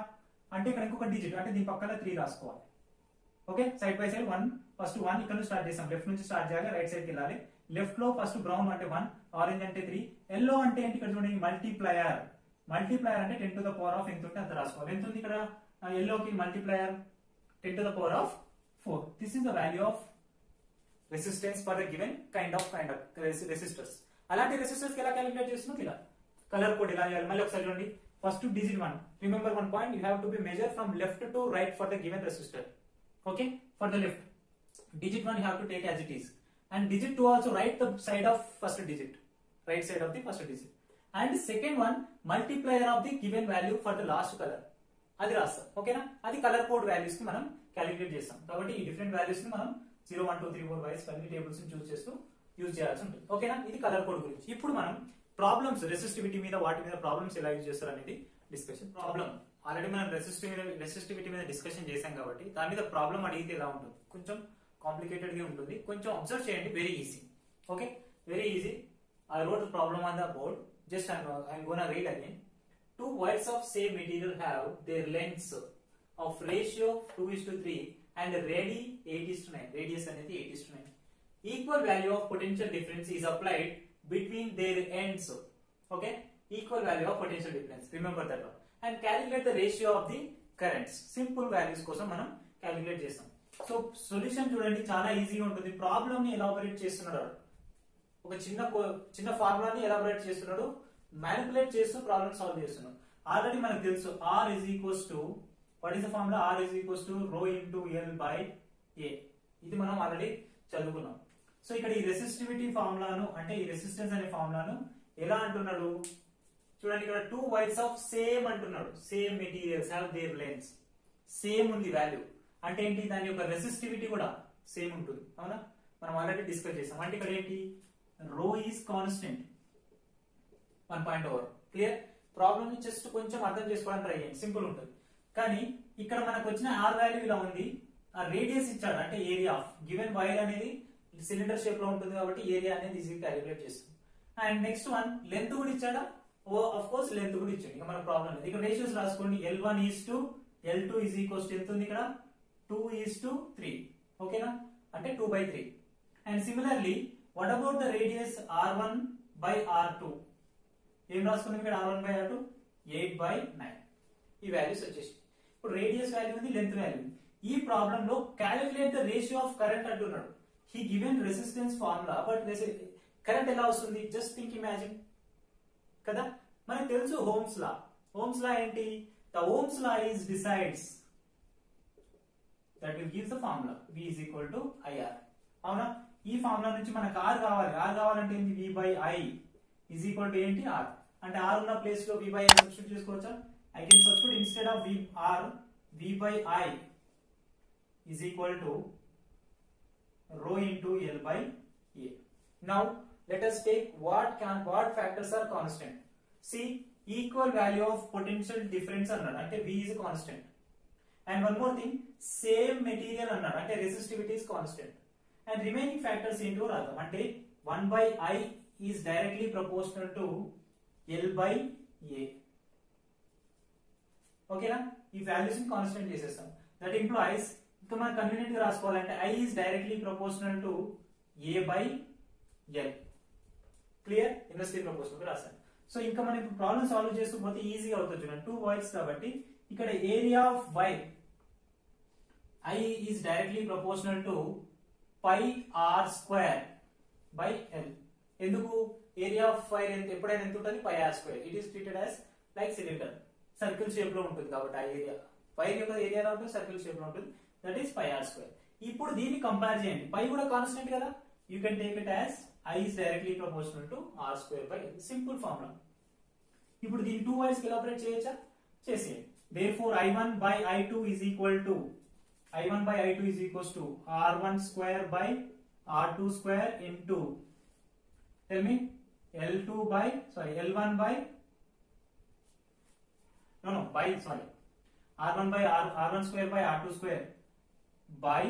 S1: అంటే ఇక్కడ ఇంకొక డిజిట్, అంటే దీని పక్కన 3 రాసుకోవాలి. Okay. Side by side 1. First 1 ఇక్కడ నుంచి స్టార్ట్ చేసాం, లెఫ్ట్ నుంచి స్టార్ట్ చేయాలి, రైట్ సైడ్ కి వెళ్ళాలి. లెఫ్ట్ లో ఫస్ట్ బ్రౌన్ అంటే 1, ఆరెంజ్ అంటే 3, ఎల్లో అంటే ఏంటి? ఇక్కడ చూడండి మల్టిప్లయర్. మల్టిప్లయర్ అంటే 10 to the power of ఎంత ఉంటే అంత రాసుకోవాలి. ఎంత ఉంది ఇక్కడ ఎల్లోకి multiplier? 10 to the power of 4. This is the value of resistance for the given kind of resistors. అలాంటి రెసిస్టర్స్ ఎలా క్యాలిక్యులేట్ చేస్తున్నాం? ఇలా కలర్ కోడ్ ఇలా చేయాలి. మళ్ళీ ఒకసారి చూడండి, first digit 1. Remember one point, you have to be measure from left to right for the given resistor. Okay. For the left digit 1 you have to take as it is, and digit 2 also write the side of first digit, right side of the first digit, and second one multiplier of the given value for the last color. అది రాస్తాం. ఓకేనా? అది colour code values ని మనం calculate చేస్తాం. కాబట్టి ఈ different values ని మనం 0 1 2 3 4 వైస్ అన్ని టేబుల్స్ ని చూస్ చేస్తూ యూజ్ చేయాల్సి ఉంటుంది. ఓకేనా? ఇది కలర్ కోడ్ గురించి. ఇప్పుడు మనం ప్రాబ్లమ్స్, రెసిస్టివిటీ మీద, వాటి మీద ప్రాబ్లమ్స్ ఎలా యూజ్ చేస్తారు అనేది డిస్కషన్. ప్రాబ్లం ఆల్రెడీ మనం రెసిస్టివిటీ మీద డిస్కషన్ చేశాం కాబట్టి దాని మీద ప్రాబ్లం అడిగితే ఎలా ఉంటుంది? కొంచెం కాంప్లికేటెడ్ గా ఉంటుంది. కొంచెం అబ్జర్వ్ చేయండి. Very easy. Okay, very easy. I wrote problem on the board. Just I'm gonna read again. Two wires of same material have their lengths of ratio 2:3 and radii 8:9. Radius అనేది 8:9. Equal value of potential difference is applied between their ends. Okay, equal value of potential difference. Remember that one. And calculate the ratio of the currents. Simple values కోసం మనం calculate చేస్తాం. So solution చూడండి, చాలా ఈజీగా ఉంటుంది. Problem ని elaborate చేస్తున్నాడు, ఒక చిన్న ఫార్ములాని ఎలాబొరేట్ చేస్తున్నాడు, మ్యానిపులేట్ చేస్తూ ప్రాబ్లమ్ సాల్వ్ చేస్తున్నాం. ఆల్రెడీ మనకు తెలుసు R is equals to, what is the formula? R is equals to rho into L by A. ఇది మనం ఆల్రెడీ చదువుకున్నాం. సో ఇక్కడ ఈ రెసిస్టివిటీ ఫార్ములాను, అంటే ఈ రెసిస్టెన్స్ అనే ఫార్ములాను ఎలా అంటున్నాడు చూడండి. ఇక్కడ 2 వైర్స్ ఆఫ్ సేమ్ అంటున్నాడు. Same materials have their lengths. Same ఉంది వాల్యూ అంటే ఏంటి? దాని యొక్క రెసిస్టివిటీ కూడా సేమ్ ఉంటుంది. అవునా? మనం ఆల్రెడీ డిస్కస్ చేసాం. అంటే ఇక్కడ ఏంటి? రో is constant. 1 point over. Clear? Problem ని జస్ట్ కొంచెం అర్థం చేసుకోవడానికి ట్రై చేయండి, సింపుల్ ఉంటుంది. కానీ ఇక్కడ మనకు వచ్చిన ఆర్ వాల్యూ ఇలా ఉంది. ఆ రేడియస్ ఇచ్చాడు, అంటే ఏరియా ఆఫ్ గివెన్ వైర్ అనేది సిలిండర్ షేప్ లో ఉంటుంది కాబట్టి ఏరియా అనేది ఈజీ క్యాలిక్యులేట్ చేస్తుంది. అండ్ నెక్స్ట్ వన్ లెంత్ కూడా ఇచ్చాడా? ఓ ఆఫ్ కోర్స్ లెంత్ కూడా ఇచ్చాడు. ఇక మన ప్రాబ్లం లేదు. ఇక్కడ రేషియోస్ రాసుకోండి. L1 is to L2 is equals to ఎంత ఉంది ఇక్కడ? 2 is to 3. ఓకేనా? అంటే 2/3. And similarly what about the radius R1 by R2? ఏం రాసుకున్నాం ఇక్కడ? R1 by R2 8/9. ఈ వాల్యూస్ వచ్చేసి ఇప్పుడు రేడియస్ వాల్యూ ఉంది, లెంత్ వాల్యూ. ఈ ప్రాబ్లం లో calculate the ratio of current అంటున్నాడు. He given resistance formula, but current ఎలా వస్తుంది? జస్ట్ థింక్, ఇమాజిన్ కదా. మనకు తెలుసు ఓమ్స్ లా. ఓమ్స్ లా ఏంటి? The Ohm's law is decides that will give the formula V is equal to IR. అవునా? ఈ formula నుంచి మనకు R కావాలి. R కావాలంటే ఏంటి? V/I is equal to ఏంటి? R. అంటే R ఉన్న ప్లేస్ లో V/I సబ్స్టిట్యూట్ చేసుకోవచ్చా? I can substitute instead of V/I is equal to rho into L by A. Now let us take what factors are constant. See, equal value of potential difference అన్నాడు, అంటే V is constant. And one more thing, same material అన్నాడు అంటే resistivity is constant. And remaining factors ఏంటో రాద్దాం. అంటే 1/I is directly proportional to L/A. ఓకేనా, ఈ values ని కాన్స్టెంట్ చేసేస్తాం. దట్ ఇంప్లాయిస్ ఇంకా మనం కన్వీనియంట్ గా రాసుకోవాలంటే I is directly proportional to A/L. Clear, inversely proportional గా రాసాను. సో ఇంకా మనం ఇప్పుడు ప్రాబ్లం సాల్వ్ చేస్తూ పోతే ఈజీగా అవుతుంది చూడండి. 2 వైర్స్ కాబట్టి ఇక్కడ area of wire I is directly proportional to πr² ఎందుకు, ఏరియా ఆఫ్ వైర్ ఎప్పుడైనా ఎంత ఉంటుంది, πr². It is treated as like cylinder, circle shape లో ఉంటుంది కాబట్టి ఆ ఏరియా వైర్ యొక్క ఏరియా ఉంటుంది, సర్కిల్ షేప్ లో ఉంటుంది. That is πr². ఇప్పుడు దీన్ని కంపేర్ చేయండి. పై కూడా కాన్స్టెంట్ కదా, you can take it as I is directly proportional to r²/L. Simple formula. ఇప్పుడు దీని 2 వైర్స్ కి ఎలాబరేట్ చేయొచ్చా, చేసేయండి. therefore I1/I2 is equal to r1/r2 into, tell me, r1/r2 by,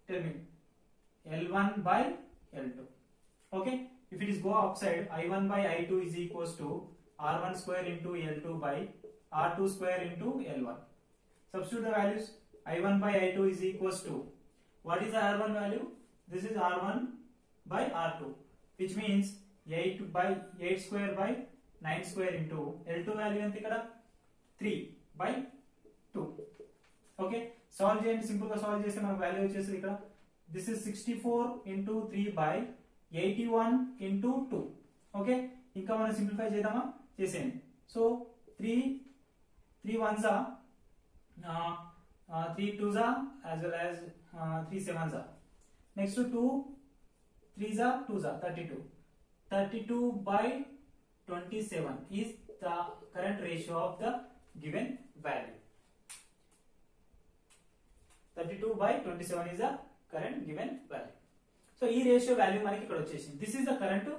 S1: tell me, L1/L2. Okay, if it is go outside, I1/I2 is equals to r1² into L2 by r2² into L1. Substitute the values. I1/I2 is equals to, what is the R1 value? This is R1/R2, which means 8² by 9² into L2 value ante ikkada 3/2. Okay, solve చేయండి. Simple గా solve చేస్తే మనకు value వచ్చేసి ఇక్కడ this is 64 into 3/81 into 2. Okay, ఇంకా మనం simplify చేద్దామా, చేసేయండి. So 3 1s are 3 2s are as well as 3 7s are. Next to 2 3s are 2s are 32. 32/27 is the current ratio of the given value. 32/27 is the current given value. So ఈ ratio value మనకి ఇక్కడ వచ్చేసింది. This is the current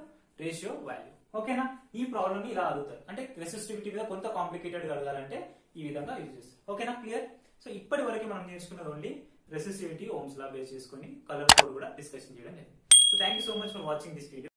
S1: ratio value. ఓకేనా, ఈ problem ని ఇలా అడుగుతారు. అంటే రెసిస్టివిటీ మీద కొంత కాంప్లికేటెడ్ గా అడగాలంటే ఈ విధంగా యూజ్ చేస్తారు. ఓకేనా, క్లియర్. సో ఇప్పటి వరకు మనం నేర్చుకున్నది only resistivity Ohm's law base చేసుకొని కలర్ కోడ్ కూడా డిస్కషన్ చేయడం జరిగింది. So thank you so much for watching this video.